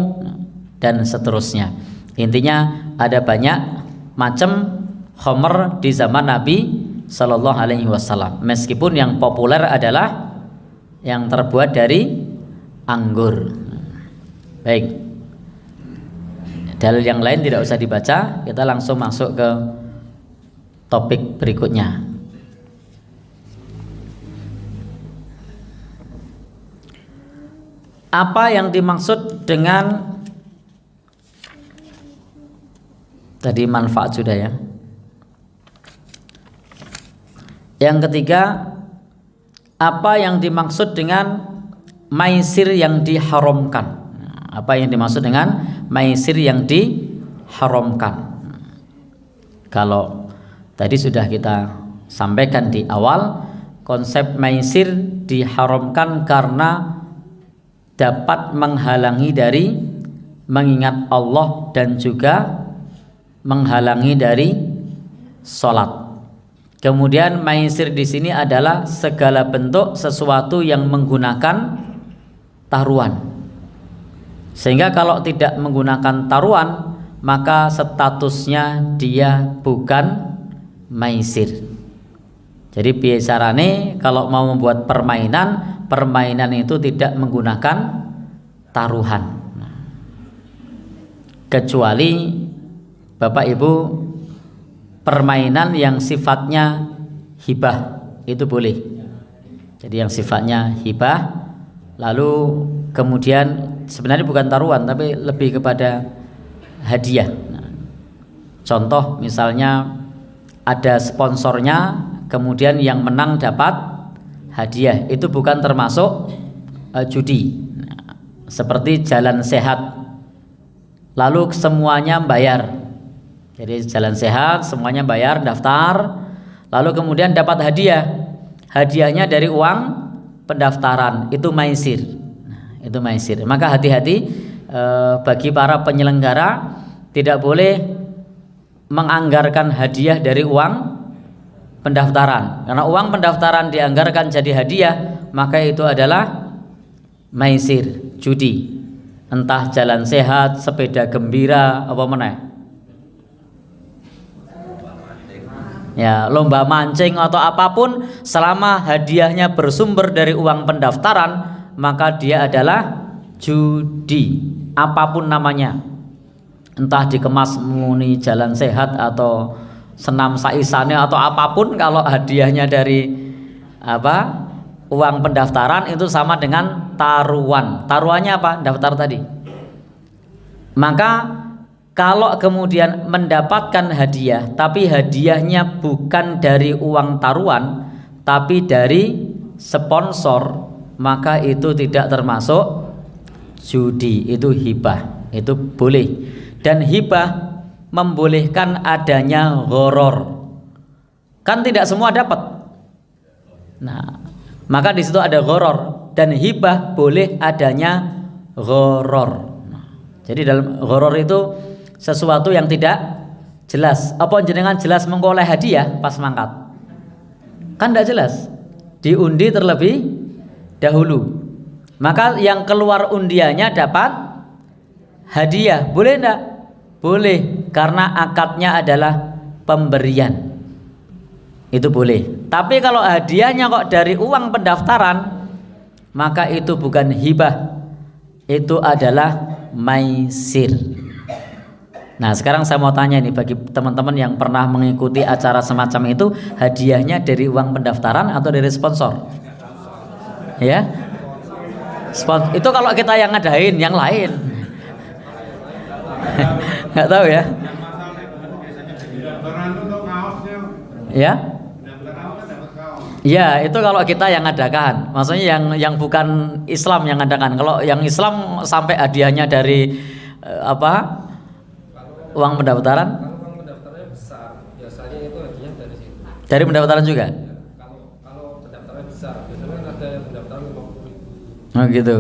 dan seterusnya. Intinya ada banyak macam khamr di zaman Nabi Sallallahu Alaihi Wasallam. Meskipun yang populer adalah yang terbuat dari anggur. Baik. Dalil yang lain tidak usah dibaca, kita langsung masuk ke topik berikutnya. Apa yang dimaksud dengan tadi manfaat sudah ya. Yang ketiga, apa yang dimaksud dengan maisir yang diharamkan? Apa yang dimaksud dengan maisir yang diharamkan? Kalau tadi sudah kita sampaikan di awal, konsep maisir diharamkan karena dapat menghalangi dari mengingat Allah dan juga menghalangi dari sholat. Kemudian maisir di sini adalah segala bentuk sesuatu yang menggunakan taruhan. Sehingga kalau tidak menggunakan taruhan, maka statusnya dia bukan maisir. Jadi biasanya kalau mau membuat permainan itu tidak menggunakan taruhan. Kecuali Bapak Ibu permainan yang sifatnya hibah itu boleh. Jadi yang sifatnya hibah, lalu kemudian sebenarnya bukan taruhan tapi lebih kepada hadiah. Contoh misalnya ada sponsornya, kemudian yang menang dapat hadiah, itu bukan termasuk judi. Seperti jalan sehat, lalu semuanya bayar. Jadi jalan sehat semuanya bayar, daftar, lalu kemudian dapat hadiah. Hadiahnya dari uang pendaftaran, itu maisir. Itu maisir. Maka hati-hati bagi para penyelenggara, tidak boleh menganggarkan hadiah dari uang pendaftaran. Karena uang pendaftaran dianggarkan jadi hadiah, maka itu adalah maisir, judi. Entah jalan sehat, sepeda gembira, apa mana? Ya, lomba mancing atau apapun, selama hadiahnya bersumber dari uang pendaftaran, maka dia adalah judi, apapun namanya. Entah dikemas muni jalan sehat atau senam saisane atau apapun, kalau hadiahnya dari uang pendaftaran itu sama dengan taruhan. Taruhannya apa? Daftar tadi. Maka kalau kemudian mendapatkan hadiah, tapi hadiahnya bukan dari uang taruhan, tapi dari sponsor, maka itu tidak termasuk judi, itu hibah, itu boleh. Dan hibah membolehkan adanya gharar. Kan tidak semua dapat. Nah, maka di situ ada gharar, dan hibah boleh adanya gharar. Nah, jadi dalam gharar itu sesuatu yang tidak jelas. Apa jenengan jelas mengkoleh hadiah pas mangkat? Kan tidak jelas. Diundi terlebih dahulu. Maka yang keluar undiannya dapat hadiah. Boleh enggak? Boleh, karena akadnya adalah pemberian. Itu boleh. Tapi kalau hadiahnya kok dari uang pendaftaran, maka itu bukan hibah. Itu adalah maisir. Nah, sekarang saya mau tanya nih, bagi teman-teman yang pernah mengikuti acara semacam itu, hadiahnya dari uang pendaftaran atau dari sponsor? Ya? Itu kalau kita yang ngadain, yang lain nggak tahu ya. Ya? Ya, itu kalau kita yang ngadakan. Maksudnya yang bukan Islam yang ngadakan. Kalau yang Islam sampai hadiahnya dari uang pendaftaran? Kalau uang pendaftarannya besar, biasanya itu hadiah dari situ. Dari pendaftaran juga? Kalau pendaftarannya besar, biasanya ada yang pendaftaran 50.000. Oh gitu.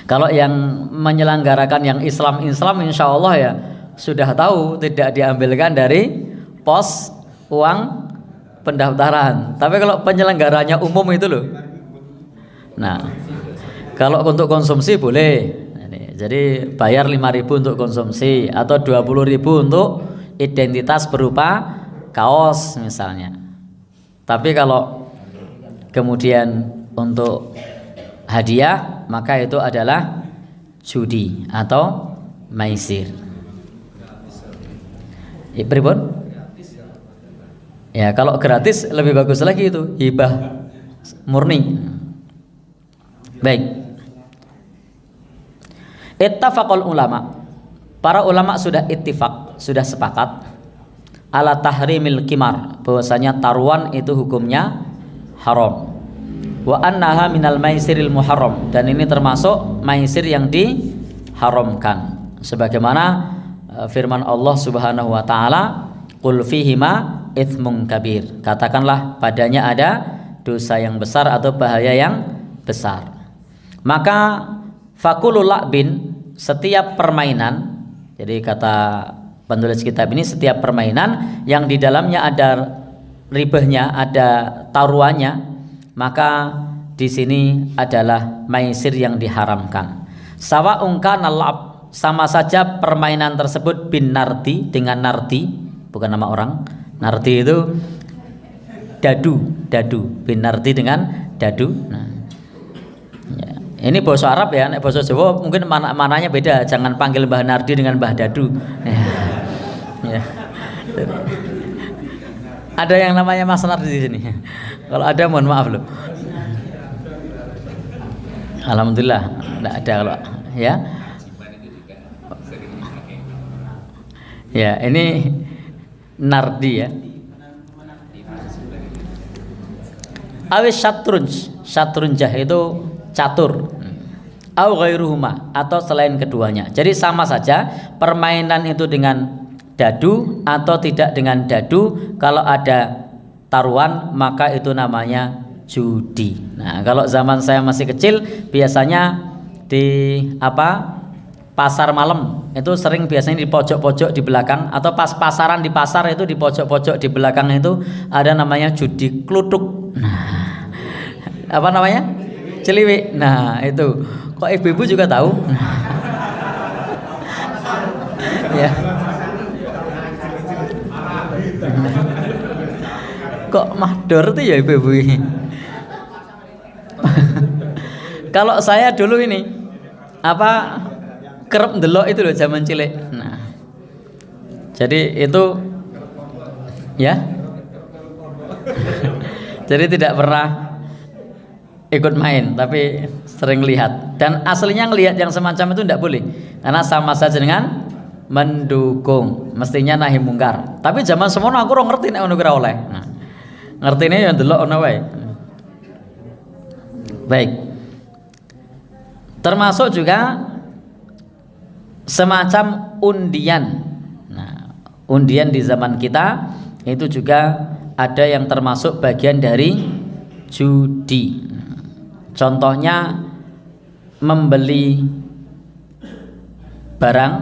Kalau yang menyelenggarakan yang Islam insya Allah ya sudah tahu tidak diambilkan dari pos uang pendaftaran. Tapi kalau penyelenggaranya umum itu loh. Nah, kalau untuk konsumsi boleh. Jadi bayar 5.000 untuk konsumsi atau 20.000 untuk identitas berupa kaos misalnya. Tapi kalau kemudian untuk hadiah maka itu adalah judi atau maisir. Pripun? Ya kalau gratis lebih bagus lagi itu hibah murni. Baik. Ittafaqul ulama. Para ulama sudah ittifaq, sudah sepakat ala tahrimil qimar, bahwasanya taruhan itu hukumnya haram. Wa annaha minal maisiril muharram, dan ini termasuk maisir yang diharamkan. Sebagaimana firman Allah Subhanahu wa taala, qul fihima itsmun kabir. Katakanlah padanya ada dosa yang besar atau bahaya yang besar. Maka fakulul la'bin, setiap permainan, jadi kata penulis kitab ini setiap permainan yang di dalamnya ada ribahnya, ada taruhannya, maka di sini adalah maisir yang diharamkan. Sawa'un kana la'b, sama saja permainan tersebut bin nardi, dengan nardi, bukan nama orang. Nardi itu dadu bin nardi dengan dadu. Nah, ya. Ini bahasa Arab ya, bahasa Jawa mungkin mananya beda. Jangan panggil Mbah Nardi dengan Mbah Dadu. Ya. Ada yang namanya Mas Nardi di sini. Kalau ada mohon maaf loh. Alhamdulillah tidak ada kalau ya. Ya ini Nardi ya. Awis syatrunjah itu catur, au ghairuhuma, atau selain keduanya. Jadi sama saja permainan itu dengan dadu atau tidak dengan dadu. Kalau ada taruhan maka itu namanya judi. Nah, kalau zaman saya masih kecil biasanya di pasar malam itu sering biasanya di pojok-pojok di belakang, atau pas pasaran di pasar itu di pojok-pojok di belakang itu ada namanya judi klutuk. Nah, apa namanya? Celiwik. Nah itu kok ibu-ibu juga tahu. Ya. Kok mahdor tuh ya ibu-ibu ini. Kalau saya dulu ini kerep ndelok itu loh zaman cilik. Nah, jadi itu ya. Jadi tidak pernah ikut main, tapi sering lihat. Dan aslinya ngelihat yang semacam itu tidak boleh, karena sama saja dengan mendukung, mestinya nahi mungkar. Tapi zaman semono aku ora ngerti nek ngono kira oleh. Nah, ngertine ya ndelok ngono wae. Baik. Termasuk juga semacam undian. Nah, undian di zaman kita itu juga ada yang termasuk bagian dari judi. Contohnya membeli barang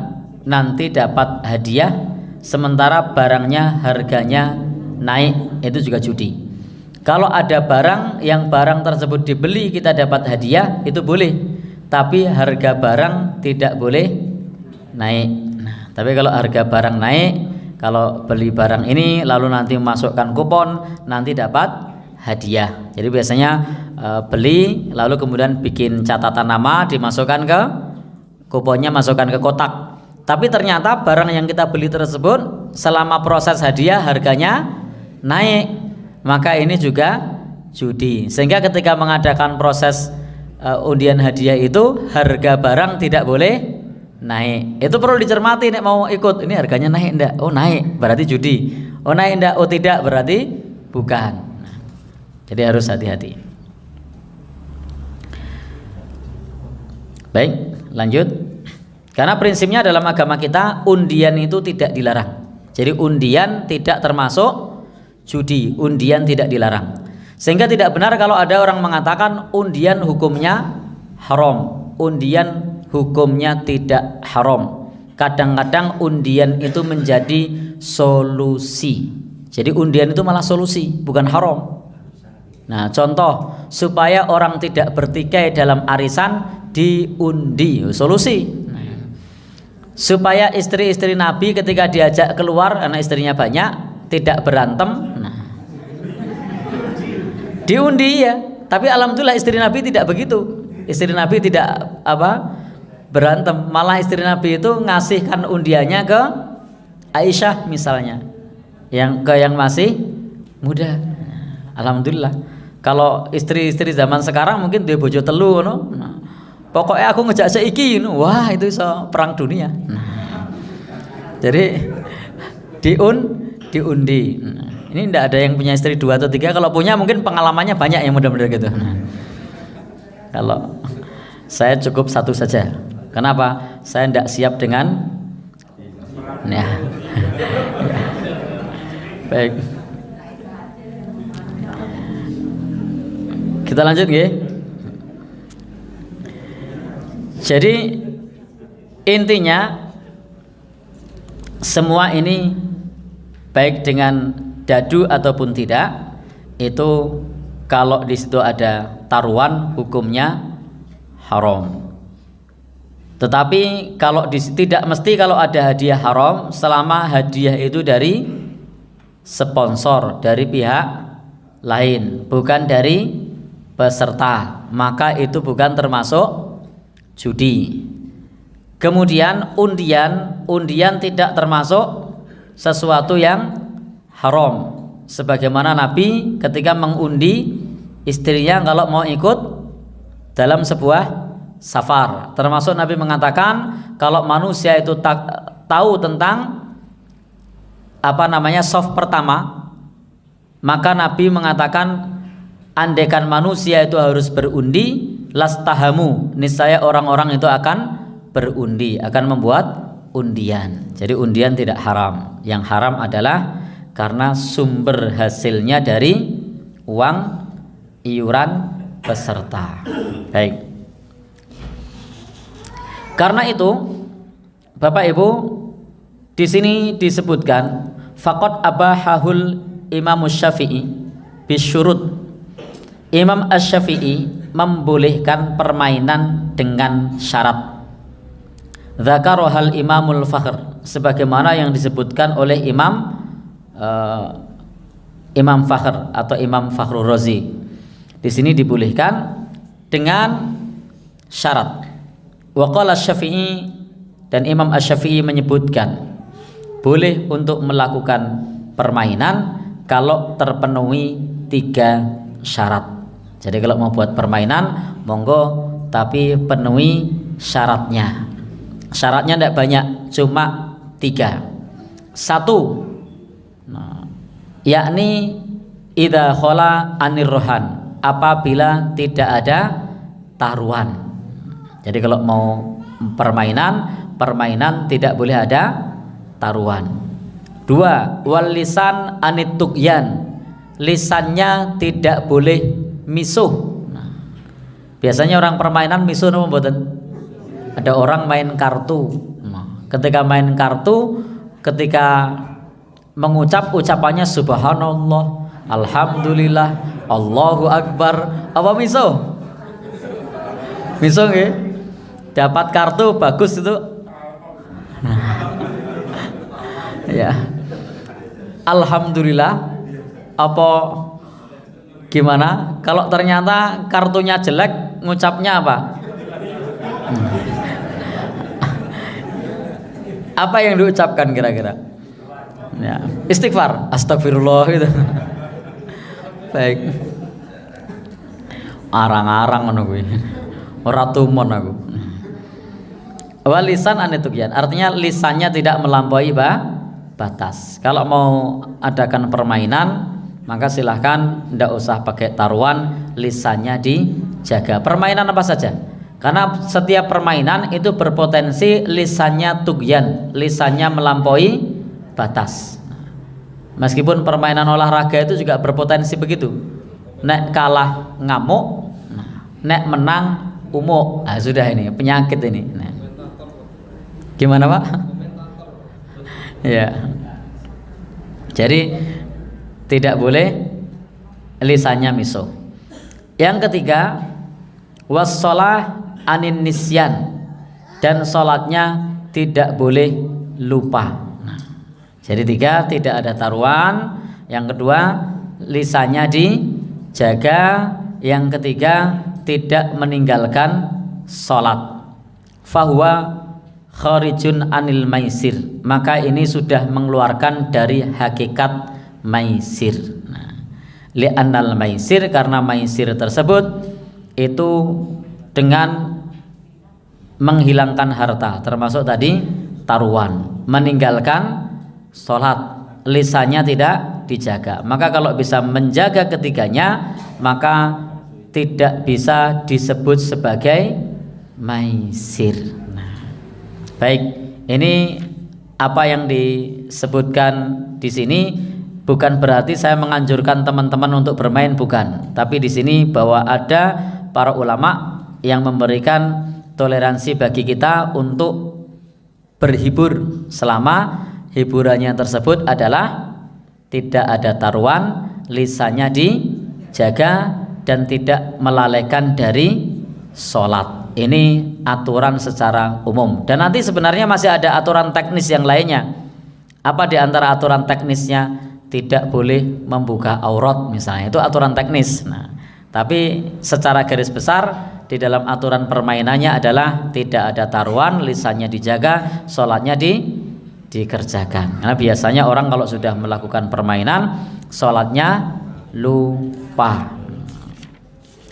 nanti dapat hadiah, sementara barangnya harganya naik, itu juga judi. Kalau ada barang yang barang tersebut dibeli kita dapat hadiah, itu boleh, tapi harga barang tidak boleh naik. Nah, tapi kalau harga barang naik, kalau beli barang ini lalu nanti memasukkan kupon, nanti dapat hadiah. Jadi biasanya beli lalu kemudian bikin catatan nama, dimasukkan ke kuponnya, masukkan ke kotak. Tapi ternyata barang yang kita beli tersebut selama proses hadiah harganya naik, maka ini juga judi. Sehingga ketika mengadakan proses undian hadiah itu harga barang tidak boleh naik. Itu perlu dicermati nek mau ikut. Ini harganya naik enggak? Oh naik, berarti judi. Oh naik enggak? Oh tidak, berarti bukan. Nah, jadi harus hati-hati. Baik, lanjut. Karena prinsipnya dalam agama kita undian itu tidak dilarang. Jadi undian tidak termasuk judi, undian tidak dilarang. Sehingga tidak benar kalau ada orang mengatakan undian hukumnya haram. Undian hukumnya tidak haram. Kadang-kadang undian itu menjadi solusi. Jadi undian itu malah solusi, bukan haram. Nah, contoh supaya orang tidak bertikai dalam arisan, diundi, solusi. Supaya istri-istri Nabi ketika diajak keluar karena istrinya banyak tidak berantem, nah, diundi ya. Tapi alhamdulillah istri Nabi tidak begitu. Istri Nabi tidak berantem, malah istri Nabi itu ngasihkan undiannya ke Aisyah misalnya, yang masih muda. Alhamdulillah. Kalau istri-istri zaman sekarang mungkin dia bojo telu no. Nah, pokoknya aku ngejak seiki no. Wah, itu iso perang dunia. Nah, jadi diundi. Nah, ini tidak ada yang punya istri 2 atau 3. Kalau punya mungkin pengalamannya banyak yang mudah-mudah gitu. Nah, kalau saya cukup 1 saja. Kenapa? Saya tidak siap dengan ya. Baik. Kita lanjut nggih. Jadi intinya semua ini baik dengan dadu ataupun tidak, itu kalau di situ ada taruhan hukumnya haram. Tetapi kalau tidak mesti kalau ada hadiah haram selama hadiah itu dari sponsor, dari pihak lain, bukan dari peserta, maka itu bukan termasuk judi. Kemudian undian tidak termasuk sesuatu yang haram, sebagaimana Nabi ketika mengundi istrinya kalau mau ikut dalam sebuah safar, termasuk Nabi mengatakan kalau manusia itu tahu tentang shaf pertama, maka Nabi mengatakan andaikan manusia itu harus berundi, lastahamu, niscaya orang-orang itu akan berundi, akan membuat undian. Jadi undian tidak haram. Yang haram adalah karena sumber hasilnya dari uang iuran peserta. Baik. Karena itu, Bapak Ibu, di sini disebutkan faqad abahahul Imam Syafi'i bisyurut. Imam Asy-Syafi'i membolehkan permainan dengan syarat. Dzakarohal Imamul Fakhr, sebagaimana yang disebutkan oleh Imam Fakhr atau Imam Fakhrur Razi. Di sini dibolehkan dengan syarat. Wa qala Asy-Syafi'i, dan Imam Asy-Syafi'i menyebutkan boleh untuk melakukan permainan kalau terpenuhi 3 syarat. Jadi kalau mau buat permainan monggo, tapi penuhi syaratnya. Syaratnya tidak banyak, cuma 3. 1, yakni idza khala anir rohan, apabila tidak ada taruhan. Jadi kalau mau permainan tidak boleh ada taruhan. 2, wal lisan anit tughyan, lisannya tidak boleh misuh. Nah, biasanya orang permainan misuh napa mboten? Ada orang main kartu. Nah, ketika main kartu, ketika mengucap ucapannya subhanallah, alhamdulillah, Allahu akbar, apa misuh? Misuh nggih? Dapat kartu bagus itu. Ya. Alhamdulillah, apa gimana? Kalau ternyata kartunya jelek, ngucapnya apa? Apa yang diucapkan kira-kira? Ya, istighfar, astagfirullah gitu. Baik. Arang-arang ngono kuwi. Ora tumon aku. Walisan anitukian, artinya lisannya tidak melampaui batas. Kalau mau adakan permainan, maka silahkan tidak usah pakai taruhan, lisannya dijaga. Permainan apa saja, karena setiap permainan itu berpotensi lisannya tugyan, lisannya melampaui batas. Meskipun permainan olahraga itu juga berpotensi begitu. Nek kalah ngamuk, nek menang umuk. Nah, sudah ini penyakit ini. Nah. Gimana Pak? Ya. Jadi tidak boleh lisannya miso. Yang ketiga, wassalah anin nisyan, dan sholatnya tidak boleh lupa. Nah, jadi 3, tidak ada taruhan. Yang kedua, lisannya dijaga. Yang ketiga, tidak meninggalkan sholat. Fahuwa kharijun anil maisir, maka ini sudah mengeluarkan dari hakikat maisir. Nah, li'annal maisir, karena maisir tersebut itu dengan menghilangkan harta, termasuk tadi taruhan, meninggalkan sholat, lisannya tidak dijaga. Maka kalau bisa menjaga ketiganya, maka tidak bisa disebut sebagai maisir. Nah, baik, ini apa yang disebutkan di sini bukan berarti saya menganjurkan teman-teman untuk bermain, bukan. Tapi di sini bahwa ada para ulama yang memberikan toleransi bagi kita untuk berhibur selama hiburannya tersebut adalah tidak ada taruhan, lisannya dijaga, dan tidak melalaikan dari sholat. Ini aturan secara umum. Dan nanti sebenarnya masih ada aturan teknis yang lainnya. Apa di antara aturan teknisnya? Tidak boleh membuka aurat misalnya, itu aturan teknis. Nah, tapi secara garis besar di dalam aturan permainannya adalah tidak ada taruhan, lisannya dijaga, sholatnya dikerjakan. Karena biasanya orang kalau sudah melakukan permainan, sholatnya lupa.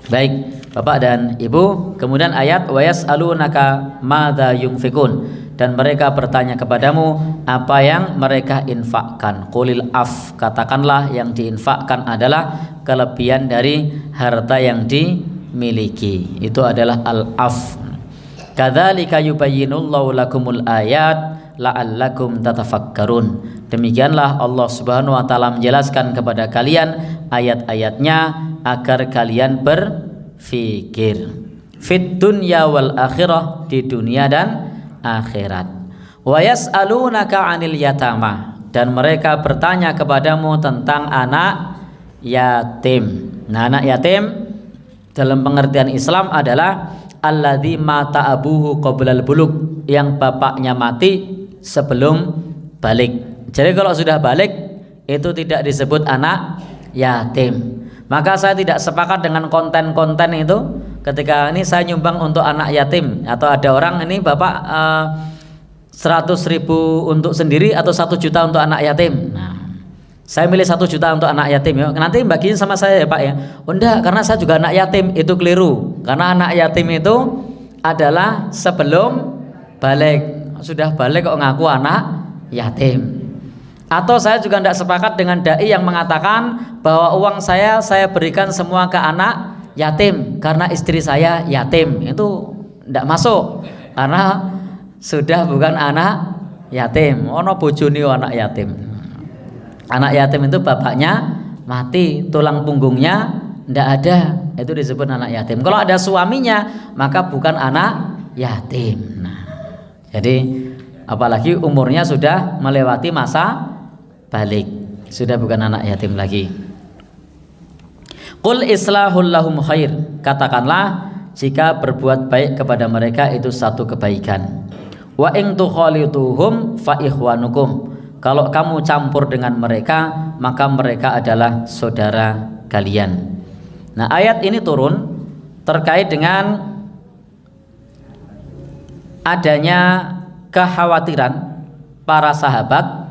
Baik, Bapak dan Ibu, kemudian ayat wa yas'alunaka madza yunfikun, dan mereka bertanya kepadamu apa yang mereka infakkan. Qulil af, katakanlah yang diinfakkan adalah kelebihan dari harta yang dimiliki, itu adalah al-af. Kadzalika yubayyinullahu lakumul ayat la'allakum tatafakkarun. Demikianlah Allah Subhanahu wa taala menjelaskan kepada kalian ayat-ayatnya agar kalian berfikir. Fit dunya wal akhirah, di dunia dan akhirat. Wa yas'alunaka 'anil yatama, dan mereka bertanya kepadamu tentang anak yatim. Nah, anak yatim dalam pengertian Islam adalah alladzi mata abuhu qoblal bulug, yang bapaknya mati sebelum balik. Jadi kalau sudah balik itu tidak disebut anak yatim. Maka saya tidak sepakat dengan konten-konten itu ketika ini saya nyumbang untuk anak yatim, atau ada orang ini bapak 100.000 untuk sendiri atau 1 juta untuk anak yatim. Nah, saya milih 1 juta untuk anak yatim ya. Nanti bagiin sama saya ya Pak ya. Oh enggak, karena saya juga anak yatim. Itu keliru. Karena anak yatim itu adalah sebelum balik. Sudah balik kok ngaku anak yatim. Atau saya juga tidak sepakat dengan dai yang mengatakan bahwa uang saya berikan semua ke anak yatim karena istri saya yatim. Itu tidak masuk, karena sudah bukan anak yatim. Ono bojone anak yatim. Anak yatim itu bapaknya mati, tulang punggungnya tidak ada, itu disebut anak yatim. Kalau ada suaminya maka bukan anak yatim. Nah, jadi apalagi umurnya sudah melewati masa balik, sudah bukan anak yatim lagi. Qul islahul lahum khair, katakanlah jika berbuat baik kepada mereka itu satu kebaikan. Wa in tukhalituhum fa ikhwanukum, kalau kamu campur dengan mereka maka mereka adalah saudara kalian. Nah, ayat ini turun terkait dengan adanya kekhawatiran para sahabat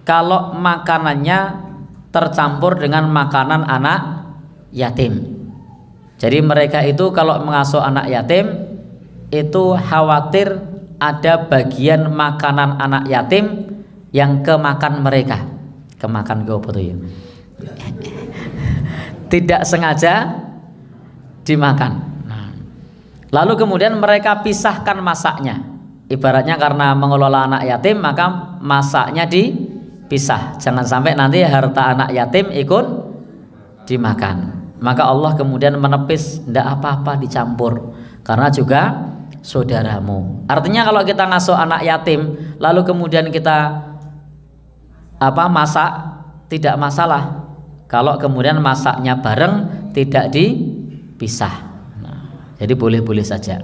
kalau makanannya tercampur dengan makanan anak yatim. Jadi mereka itu kalau mengasuh anak yatim itu khawatir ada bagian makanan anak yatim yang kemakan mereka. Kemakan gopo tuh ya. Tidak sengaja dimakan. Nah, lalu kemudian mereka pisahkan masaknya. Ibaratnya karena mengelola anak yatim maka masaknya dipisah. Jangan sampai nanti harta anak yatim ikut dimakan. Maka Allah kemudian menepis, tidak apa-apa dicampur karena juga saudaramu. Artinya kalau kita ngasuh anak yatim lalu kemudian kita masak tidak masalah. kalau kemudian masaknya bareng tidak dipisah. Nah, jadi boleh-boleh saja.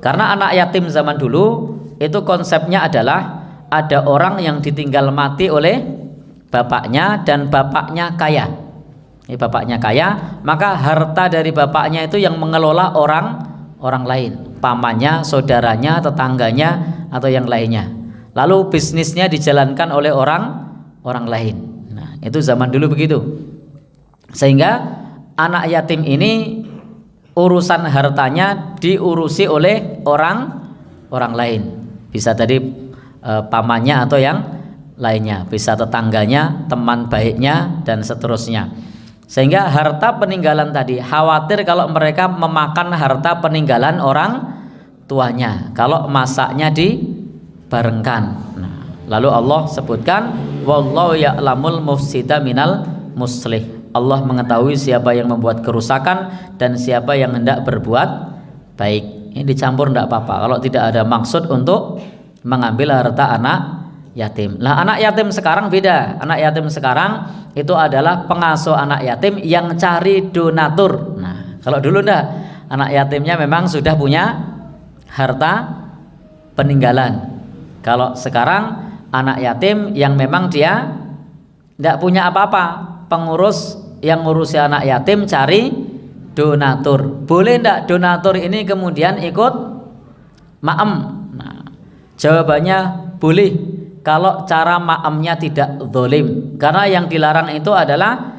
Karena anak yatim zaman dulu itu konsepnya adalah ada orang yang ditinggal mati oleh bapaknya dan bapaknya kaya. Ini bapaknya kaya, maka harta dari bapaknya itu yang mengelola orang lain, pamannya, saudaranya, tetangganya atau yang lainnya. Lalu bisnisnya dijalankan oleh orang lain. Nah, itu zaman dulu begitu. Sehingga anak yatim ini urusan hartanya diurusi oleh orang lain. Bisa tadi pamannya atau yang lainnya, bisa tetangganya, teman baiknya dan seterusnya. Sehingga harta peninggalan tadi khawatir kalau mereka memakan harta peninggalan orang tuanya kalau masaknya dibarengkan. Nah, lalu Allah sebutkan wallahu ya'lamul mufsida minal muslih. Allah mengetahui siapa yang membuat kerusakan dan siapa yang hendak berbuat baik. Ini dicampur tidak apa-apa kalau tidak ada maksud untuk mengambil harta anak yatim. Nah, anak yatim sekarang beda. Anak yatim sekarang itu adalah pengasuh anak yatim yang cari donatur. Nah, kalau dulu enggak, anak yatimnya memang sudah punya harta peninggalan. Kalau sekarang anak yatim yang memang dia enggak punya apa-apa, pengurus yang ngurusi anak yatim cari donatur. Boleh enggak donatur ini kemudian ikut ma'am? Nah, jawabannya boleh kalau cara ma'amnya tidak zalim. Karena yang dilarang itu adalah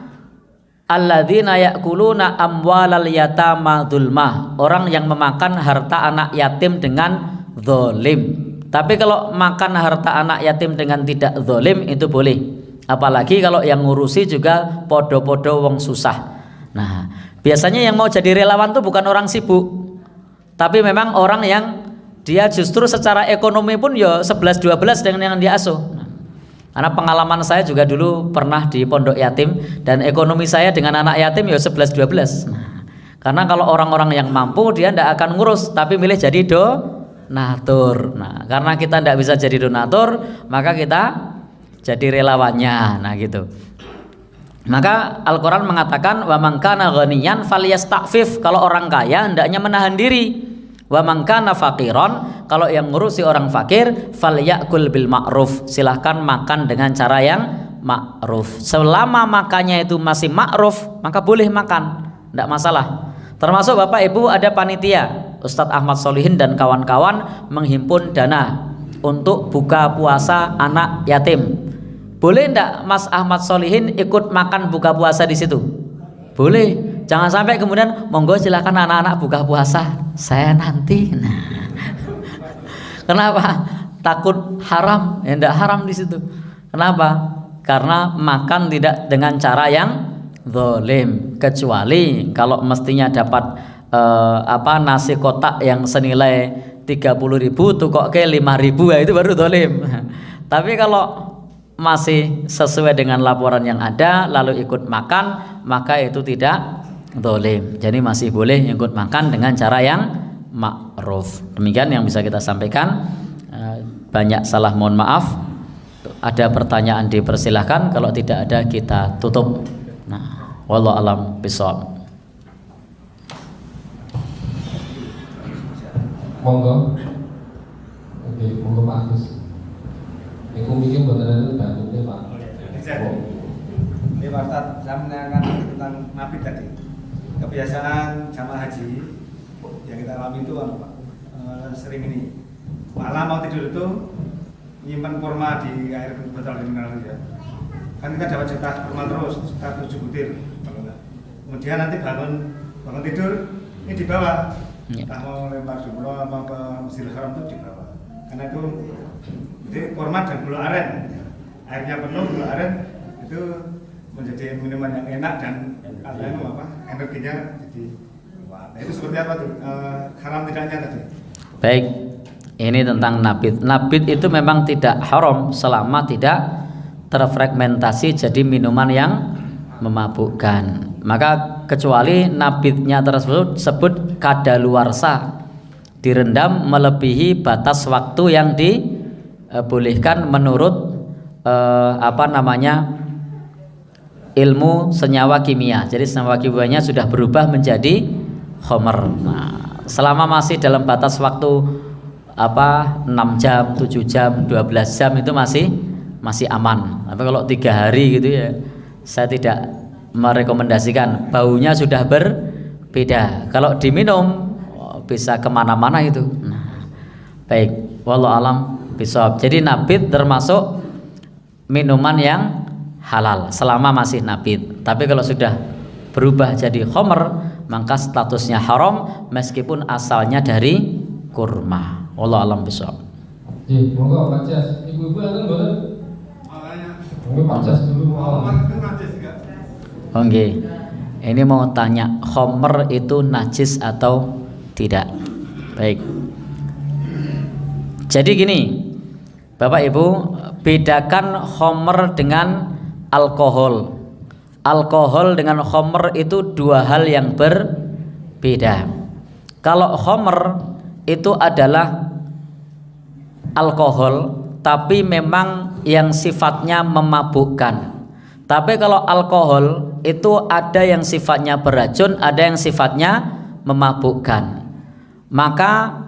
alladzina ya'kuluna amwalal yatama dzulmah, orang yang memakan harta anak yatim dengan zalim. Tapi kalau makan harta anak yatim dengan tidak zalim itu boleh. Apalagi kalau yang ngurusi juga podo-podo wong susah. Nah, biasanya yang mau jadi relawan tuh bukan orang sibuk, tapi memang orang yang dia justru secara ekonomi pun ya 11-12 dengan yang dia asuh. Nah, karena pengalaman saya juga dulu pernah di pondok yatim dan ekonomi saya dengan anak yatim ya 11-12. Nah, karena kalau orang-orang yang mampu dia tidak akan ngurus tapi milih jadi donatur. Nah, karena kita tidak bisa jadi donatur maka kita jadi relawannya. Nah, gitu. Maka Al-Quran mengatakan wa man kana ghaniyan falyasta'fif, kalau orang kaya hendaknya menahan diri. Wa man kana faqiran, kalau yang ngurusi orang fakir falyakul bil ma'ruf, silahkan makan dengan cara yang ma'ruf. Selama makannya itu masih ma'ruf maka boleh makan, tidak masalah. Termasuk Bapak Ibu ada panitia, Ustadz Ahmad Solihin dan kawan-kawan menghimpun dana untuk buka puasa anak yatim. Boleh enggak Mas Ahmad Solihin ikut makan buka puasa di situ? Boleh. Jangan sampai kemudian monggo silakan anak-anak buka puasa, saya nanti. Nah, kenapa? Takut haram? Ya enggak haram di situ. Kenapa? Karena makan tidak dengan cara yang zalim, kecuali kalau mestinya dapat nasi kotak yang senilai 30.000 tuh kok ke 5.000 ya itu baru zalim. Tapi kalau masih sesuai dengan laporan yang ada lalu ikut makan maka itu tidak zalim. Jadi masih boleh ikut makan dengan cara yang ma'ruf. Demikian yang bisa kita sampaikan. Banyak salah mohon maaf. Ada pertanyaan dipersilahkan, kalau tidak ada kita tutup. Nah, wallahu alam bishawab. Monggo. Oke, monggo Pak Agus. Iku mikir beneran itu bantunya Pak. Ini Pak Ustadz, saya menanyakan tentang nabi tadi. Kebiasaan jamaah haji yang kita alami itu Pak, sering ini malam mau tidur itu nyimpan kurma di air botol mineral ya. Kan kita dapat jatah kurma terus sekitar 7 butir. Kemudian nanti bangun tidur ini dibawa. Entah mau lempar jumroh apa ke Masjidil Haram itu dibawa. Karena itu kurma dan gula aren, airnya penuh, gula aren itu menjadi minuman yang enak dan energinya jadi wah. Nah, itu seperti apa tuh haram tidaknya tadi? Baik, ini tentang nabit. Nabit itu memang tidak haram selama tidak terfragmentasi jadi minuman yang memabukkan. Maka kecuali nabitnya tersebut sebut kadaluarsa, direndam melebihi batas waktu yang dibolehkan menurut ilmu senyawa kimia. Jadi senyawa kimianya sudah berubah menjadi khamr. Nah, selama masih dalam batas waktu 6 jam, 7 jam, 12 jam itu masih aman. Tapi kalau 3 hari gitu ya, saya tidak merekomendasikan. Baunya sudah berbeda. Kalau diminum bisa kemana-mana itu. Nah, baik, wallahu alam bishawab. Jadi nabit termasuk minuman yang halal selama masih nabit. Tapi kalau sudah berubah jadi khamr, maka statusnya haram meskipun asalnya dari kurma. Wallahu alam bishawab. Nggih, monggo Pak Jas. Ibu-ibu enten mboten? Monggo Pak Jas dulu. Oke. Ini mau tanya, khamr itu najis atau tidak? Baik. Jadi gini, Bapak Ibu, bedakan khamr dengan alkohol. Alkohol dengan khamr itu 2 hal yang berbeda. Kalau khamr itu adalah alkohol, tapi memang yang sifatnya memabukkan. Tapi kalau alkohol itu ada yang sifatnya beracun, ada yang sifatnya memabukkan. Maka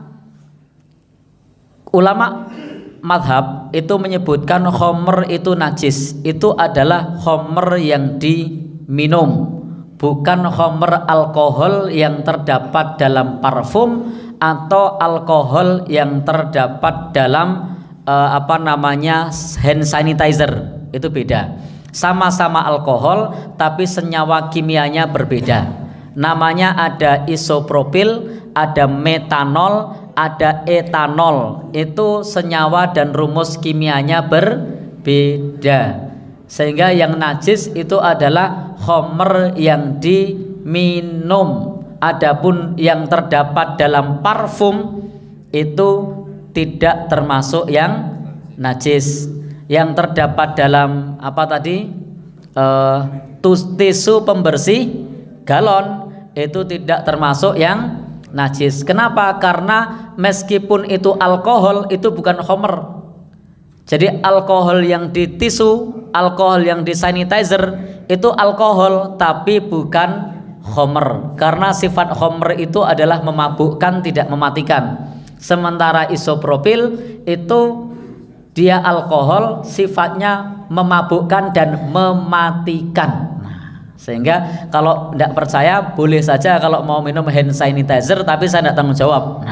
ulama madhab itu menyebutkan khamr itu najis. Itu adalah khamr yang diminum, bukan khamr alkohol yang terdapat dalam parfum atau alkohol yang terdapat dalam hand sanitizer. Itu beda. Sama-sama alkohol tapi senyawa kimianya berbeda. Namanya ada isopropil, ada metanol, ada etanol. Itu senyawa dan rumus kimianya berbeda. Sehingga yang najis itu adalah khamr yang diminum. Adapun yang terdapat dalam parfum itu tidak termasuk yang najis. Yang terdapat dalam tisu pembersih galon itu tidak termasuk yang najis. Kenapa? Karena meskipun itu alkohol, itu bukan khamr. Jadi alkohol yang di tisu, alkohol yang di sanitizer itu alkohol tapi bukan khamr. Karena sifat khamr itu adalah memabukkan, tidak mematikan. Sementara isopropil itu dia alkohol, sifatnya memabukkan dan mematikan. Sehingga kalau tidak percaya boleh saja kalau mau minum hand sanitizer, tapi saya tidak tanggung jawab.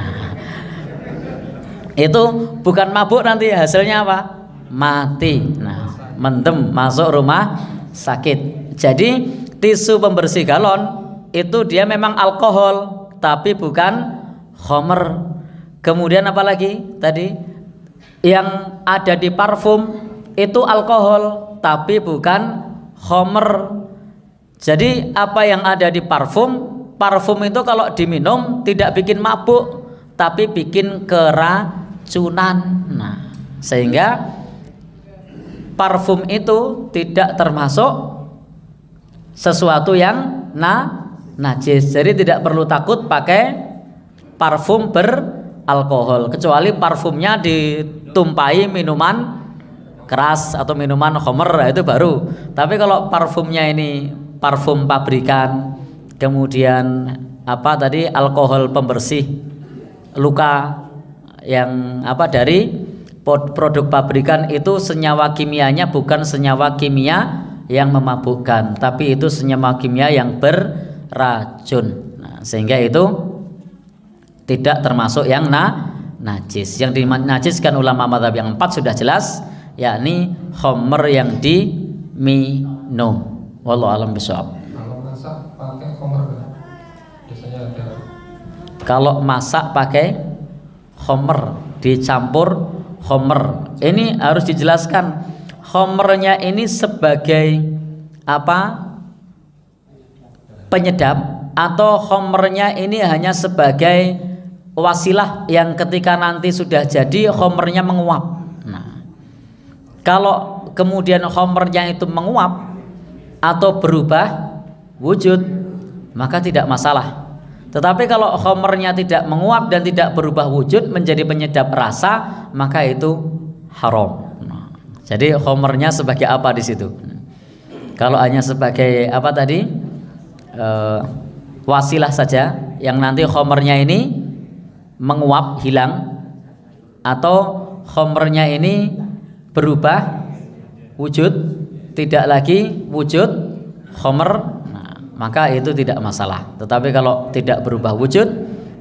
Itu bukan mabuk, nanti hasilnya apa? Mati. Mendem, masuk rumah sakit. Jadi tisu pembersih galon itu dia memang alkohol tapi bukan khamr. Kemudian apa lagi tadi? Yang ada di parfum itu alkohol tapi bukan khamr. Jadi apa yang ada di parfum itu kalau diminum tidak bikin mabuk tapi bikin keracunan. Sehingga parfum itu tidak termasuk sesuatu yang najis. Jadi tidak perlu takut pakai parfum beralkohol, kecuali parfumnya ditumpahi minuman keras atau minuman khamr, itu baru. Tapi kalau parfumnya ini parfum pabrikan, kemudian alkohol pembersih luka yang dari produk pabrikan, itu senyawa kimianya bukan senyawa kimia yang memabukkan, tapi itu senyawa kimia yang beracun. Sehingga itu tidak termasuk yang najis. Yang dinajiskan ulama mazhab yang 4 sudah jelas, yakni khamr yang diminum. Wallahu a'lam bishawab. Kalau masak pakai khamr biasanya ada. Kalau masak pakai khamr, dicampur khamr. Ini harus dijelaskan. Khamrnya ini sebagai penyedap, atau khamrnya ini hanya sebagai wasilah yang ketika nanti sudah jadi khamrnya menguap. Kalau kemudian khamrnya itu menguap atau berubah wujud, maka tidak masalah. Tetapi kalau khamrnya tidak menguap dan tidak berubah wujud menjadi penyedap rasa, maka itu haram. Jadi khamrnya sebagai apa di situ? Kalau hanya sebagai apa tadi wasilah saja, yang nanti khomernya ini menguap hilang, atau khomernya ini berubah wujud, tidak lagi wujud khomer, nah, maka itu tidak masalah. Tetapi kalau tidak berubah wujud,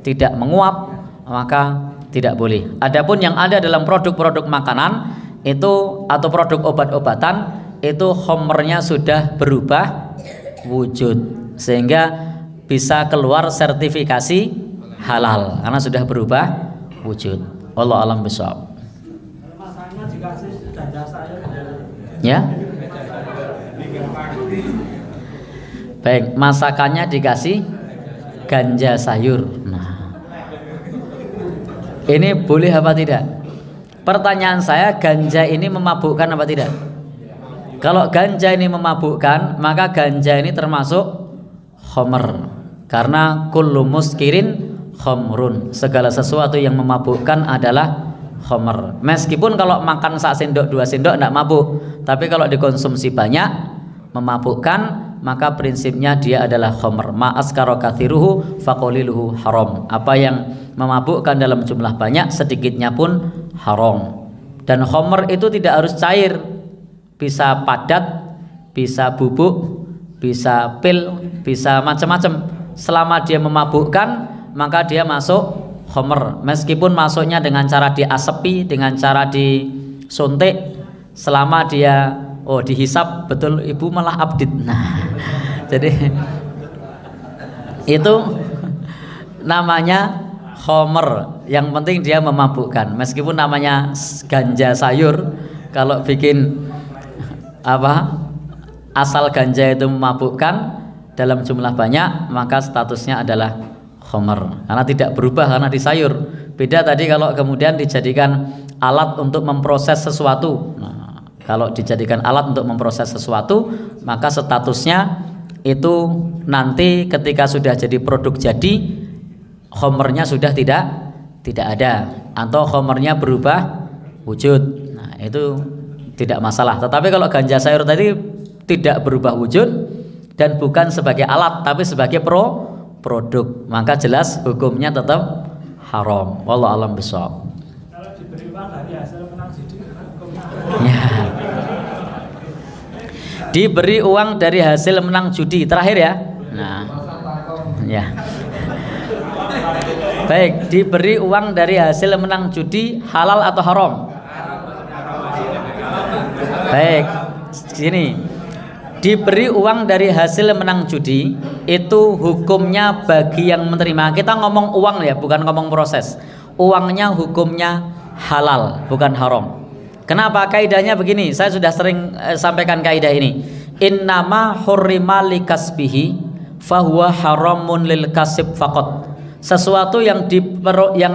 tidak menguap, maka tidak boleh. Adapun yang ada dalam produk-produk makanan itu atau produk obat-obatan itu khomernya sudah berubah wujud, sehingga bisa keluar sertifikasi halal karena sudah berubah wujud. Allah alam bisawab. Masanya dikasih ganja sayur Ya. Baik, masakannya dikasih ganja sayur. Nah, ini boleh apa tidak? Pertanyaan saya, ganja ini memabukkan apa tidak? Kalau ganja ini memabukkan, maka ganja ini termasuk khomer, karena kullu muskirin khomrun, segala sesuatu yang memabukkan adalah khomer. Meskipun kalau makan 1 sendok 2 sendok tidak mabuk, tapi kalau dikonsumsi banyak memabukkan, maka prinsipnya dia adalah khomer. Ma askara kathiruhu faqaliluhu haram. Apa yang memabukkan dalam jumlah banyak, sedikitnya pun haram. Dan khomer itu tidak harus cair, bisa padat, bisa bubuk, bisa pil, bisa macam-macam. Selama dia memabukkan, maka dia masuk khomer. Meskipun masuknya dengan cara diasepi, dengan cara disuntik, selama dia dihisap betul, ibu malah update. Nah, jadi itu namanya khomer. Yang penting dia memabukkan. Meskipun namanya ganja sayur, kalau bikin asal ganja itu memabukkan dalam jumlah banyak, maka statusnya adalah khomer, karena tidak berubah karena di sayur. Beda tadi kalau kemudian dijadikan alat untuk memproses sesuatu. Nah, kalau dijadikan alat untuk memproses sesuatu, maka statusnya itu nanti ketika sudah jadi produk jadi, khomernya sudah tidak ada, atau khomernya berubah wujud. Nah, itu tidak masalah. Tetapi kalau ganja sayur tadi tidak berubah wujud dan bukan sebagai alat tapi sebagai produk, maka jelas hukumnya tetap haram. Wallahu alam bisawab. kalau diberi uang dari hasil menang judi hukumnya Ya. Diberi uang dari hasil menang judi, terakhir ya. Nah, ya. Baik, diberi uang dari hasil menang judi halal atau haram? Baik, sini. Diberi uang dari hasil menang judi itu hukumnya bagi yang menerima. Kita ngomong uang ya, bukan ngomong proses. Uangnya hukumnya halal, bukan haram. Kenapa? Kaidahnya begini, saya sudah sering sampaikan kaidah ini. Innama hurrima likasbihi fahuwa haramun lil kasib faqat. Sesuatu yang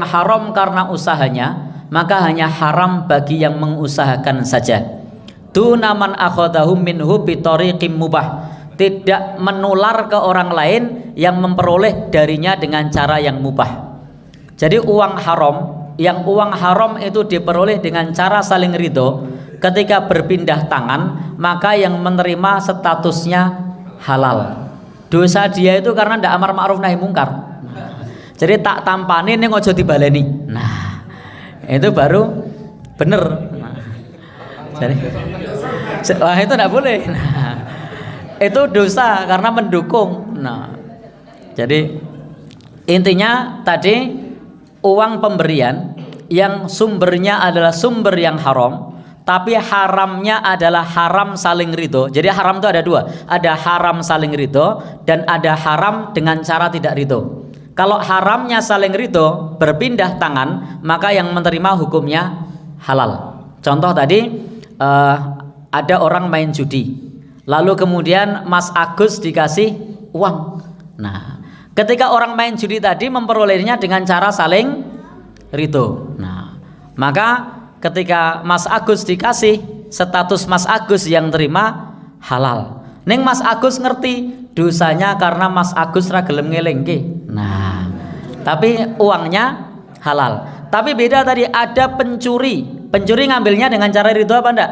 haram karena usahanya, maka hanya haram bagi yang mengusahakan saja. Duna man akhadahu minhu bitariqim mubah. Tidak menular ke orang lain yang memperoleh darinya dengan cara yang mubah. Jadi uang haram itu diperoleh dengan cara saling ridho. Ketika berpindah tangan, maka yang menerima statusnya halal. Dosa dia itu karena tidak amar ma'ruf nahi mungkar. Jadi tak tampani ning ojo dibaleni. Nah, itu baru bener. Nah, jadi wah itu tidak boleh. Nah, itu dosa karena mendukung. Nah, jadi intinya tadi uang pemberian yang sumbernya adalah sumber yang haram, tapi haramnya adalah haram saling ridho. Jadi haram itu ada dua, ada haram saling ridho dan ada haram dengan cara tidak ridho. Kalau haramnya saling ridho, berpindah tangan, maka yang menerima hukumnya halal. Contoh tadi ada orang main judi, lalu kemudian Mas Agus dikasih uang. Nah, ketika orang main judi tadi memperolehnya dengan cara saling ridho. Nah, maka ketika Mas Agus dikasih, status Mas Agus yang terima halal. Ning Mas Agus ngerti dosanya karena Mas Agus ra gelem ngelingke. Nah, tapi uangnya halal. Tapi beda tadi, ada pencuri. Pencuri ngambilnya dengan cara ridho apa enggak?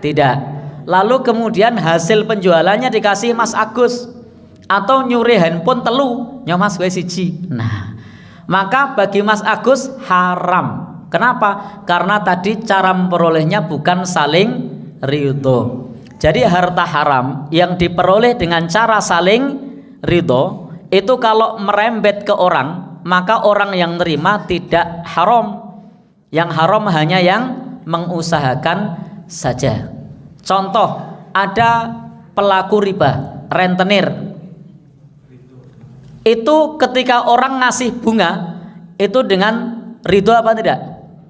Tidak. lalu kemudian hasil penjualannya dikasih Mas Agus, atau nyuri handphone telu nyomas gue siji. Nah, maka bagi Mas Agus haram. Kenapa? Karena tadi cara memperolehnya bukan saling ridho. Jadi harta haram yang diperoleh dengan cara saling ridho itu kalau merembet ke orang, maka orang yang nerima tidak haram. Yang haram hanya yang mengusahakan saja. Contoh, ada pelaku riba, rentenir. Itu ketika orang ngasih bunga itu dengan ridho apa tidak?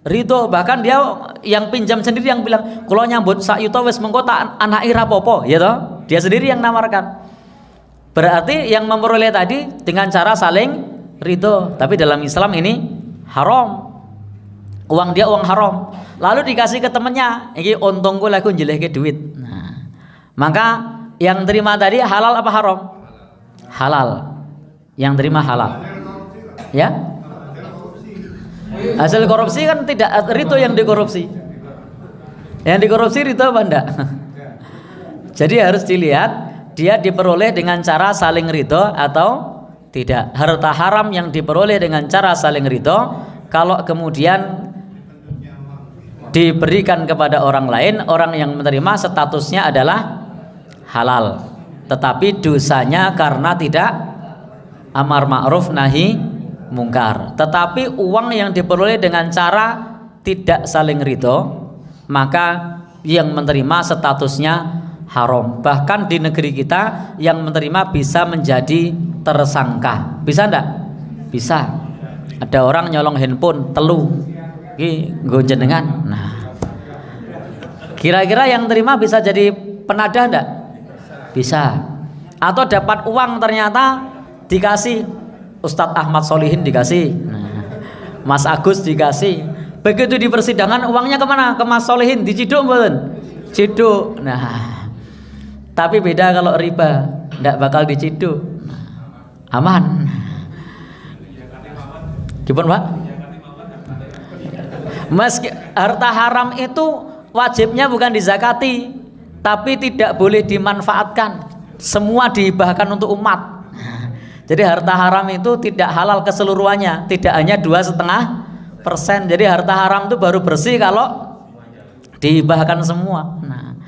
Ridho. Bahkan dia yang pinjam sendiri yang bilang, "Kulo nyambut sak yuta wis mengko tak anaki rapopo," ya toh? Dia sendiri yang nawarkan. Berarti yang memperoleh tadi dengan cara saling ridho. Tapi dalam Islam ini haram. Uang dia uang haram. Lalu dikasih ke temannya, "Iki untungku laku njilehke duit." Nah, maka yang terima tadi halal apa haram? Halal. Yang terima halal. Ya? Hasil korupsi kan tidak ridho yang dikorupsi. Yang dikorupsi ridho apa enggak? Jadi harus dilihat dia diperoleh dengan cara saling ridho atau tidak. Harta haram yang diperoleh dengan cara saling ridho, kalau kemudian diberikan kepada orang lain, orang yang menerima statusnya adalah halal. Tetapi dosanya karena tidak amar ma'ruf nahi mungkar. Tetapi uang yang diperoleh dengan cara tidak saling ridho, maka yang menerima statusnya haram. Bahkan di negeri kita yang menerima bisa menjadi tersangka. Bisa enggak? Bisa. Ada orang nyolong handphone telu, iki nggo jenengan. Nah, kira-kira yang terima bisa jadi penadah enggak? Bisa. Atau dapat uang ternyata dikasih Ustadz Ahmad Solihin dikasih, nah, Mas Agus dikasih. Begitu di persidangan uangnya kemana? Ke Mas Solihin, diciduk mboten? Ciduk. Nah, tapi beda kalau riba, ndak bakal diciduk. Aman. Gimana Pak? Meski harta haram itu wajibnya bukan dizakati, tapi tidak boleh dimanfaatkan. Semua dihibahkan untuk umat. Jadi harta haram itu tidak halal keseluruhannya, tidak hanya 2,5%. Jadi harta haram itu baru bersih kalau dihibahkan semua. Nah,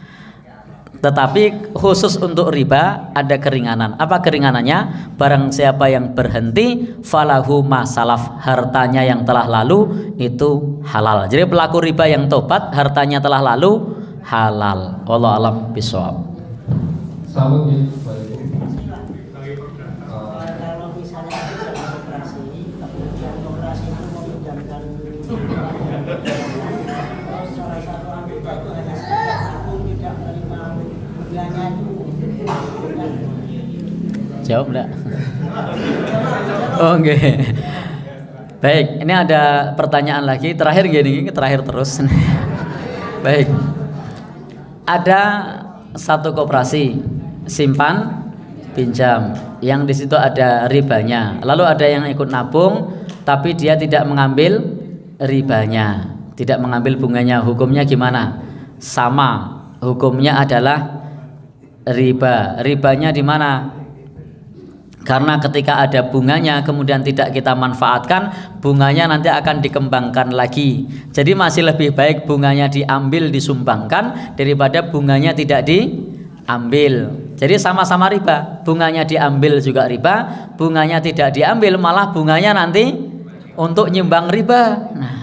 tetapi khusus untuk riba ada keringanan. Apa keringanannya? Barang siapa yang berhenti, falahu ma salaf, hartanya yang telah lalu itu halal. Jadi pelaku riba yang tobat, hartanya telah lalu halal. Wallahu a'lam bishawab. Sambung ya, Kalau misalnya ada dalam operasi, kemudian operasi itu meminjamkan salah satu anggota itu hanya sekedar aku tidak menerima bunganya itu. Jawab enggak? Oh enggak. Baik, ini ada pertanyaan lagi. Terakhir gini, terakhir terus. Baik. Ada satu koperasi simpan pinjam yang di situ ada ribanya. Lalu ada yang ikut nabung tapi dia tidak mengambil ribanya, tidak mengambil bunganya. Hukumnya gimana? Sama, hukumnya adalah riba. Ribanya di mana? Karena ketika ada bunganya kemudian tidak kita manfaatkan, bunganya nanti akan dikembangkan lagi. Jadi masih lebih baik bunganya diambil, disumbangkan daripada bunganya tidak diambil. Jadi sama-sama riba, bunganya diambil juga riba, bunganya tidak diambil malah bunganya nanti untuk nyimbang riba. Nah,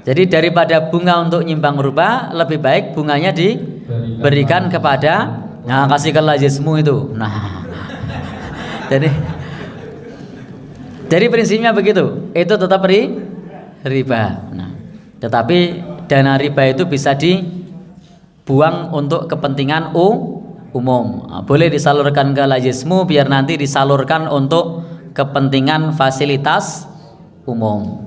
jadi daripada bunga untuk nyimbang riba, lebih baik bunganya diberikan kepada, nah kasihkanlah jismu itu. Nah, jadi prinsipnya begitu, itu tetap riba. Nah, tetapi dana riba itu bisa dibuang untuk kepentingan umum. Boleh disalurkan ke lajismu biar nanti disalurkan untuk kepentingan fasilitas umum.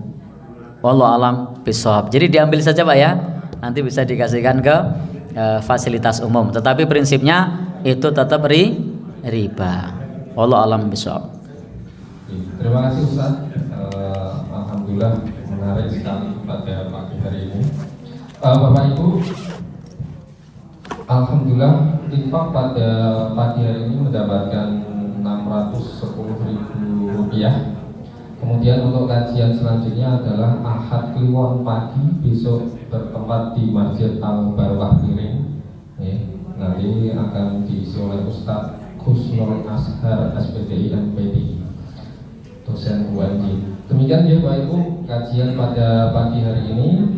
Wallahu a'lam bishawab. Jadi diambil saja Pak ya, nanti bisa dikasihkan ke fasilitas umum. Tetapi prinsipnya itu tetap riba. Wallahu a'lam bishawab. Terima kasih Ustaz. Alhamdulillah menarik sekali pada pagi hari ini. Bapak Ibu, alhamdulillah. Alhamdulillah infak pada pagi hari ini mendapatkan 610.000 rupiah. Kemudian untuk kajian selanjutnya adalah Ahad Kliwon pagi besok bertempat di Masjid Al Barokah Piring. Nanti akan diisi oleh Ustadz Husnul Ashar SPDI MPD, dosen UNJ. Demikian ya Bapak Ibu kajian pada pagi hari ini.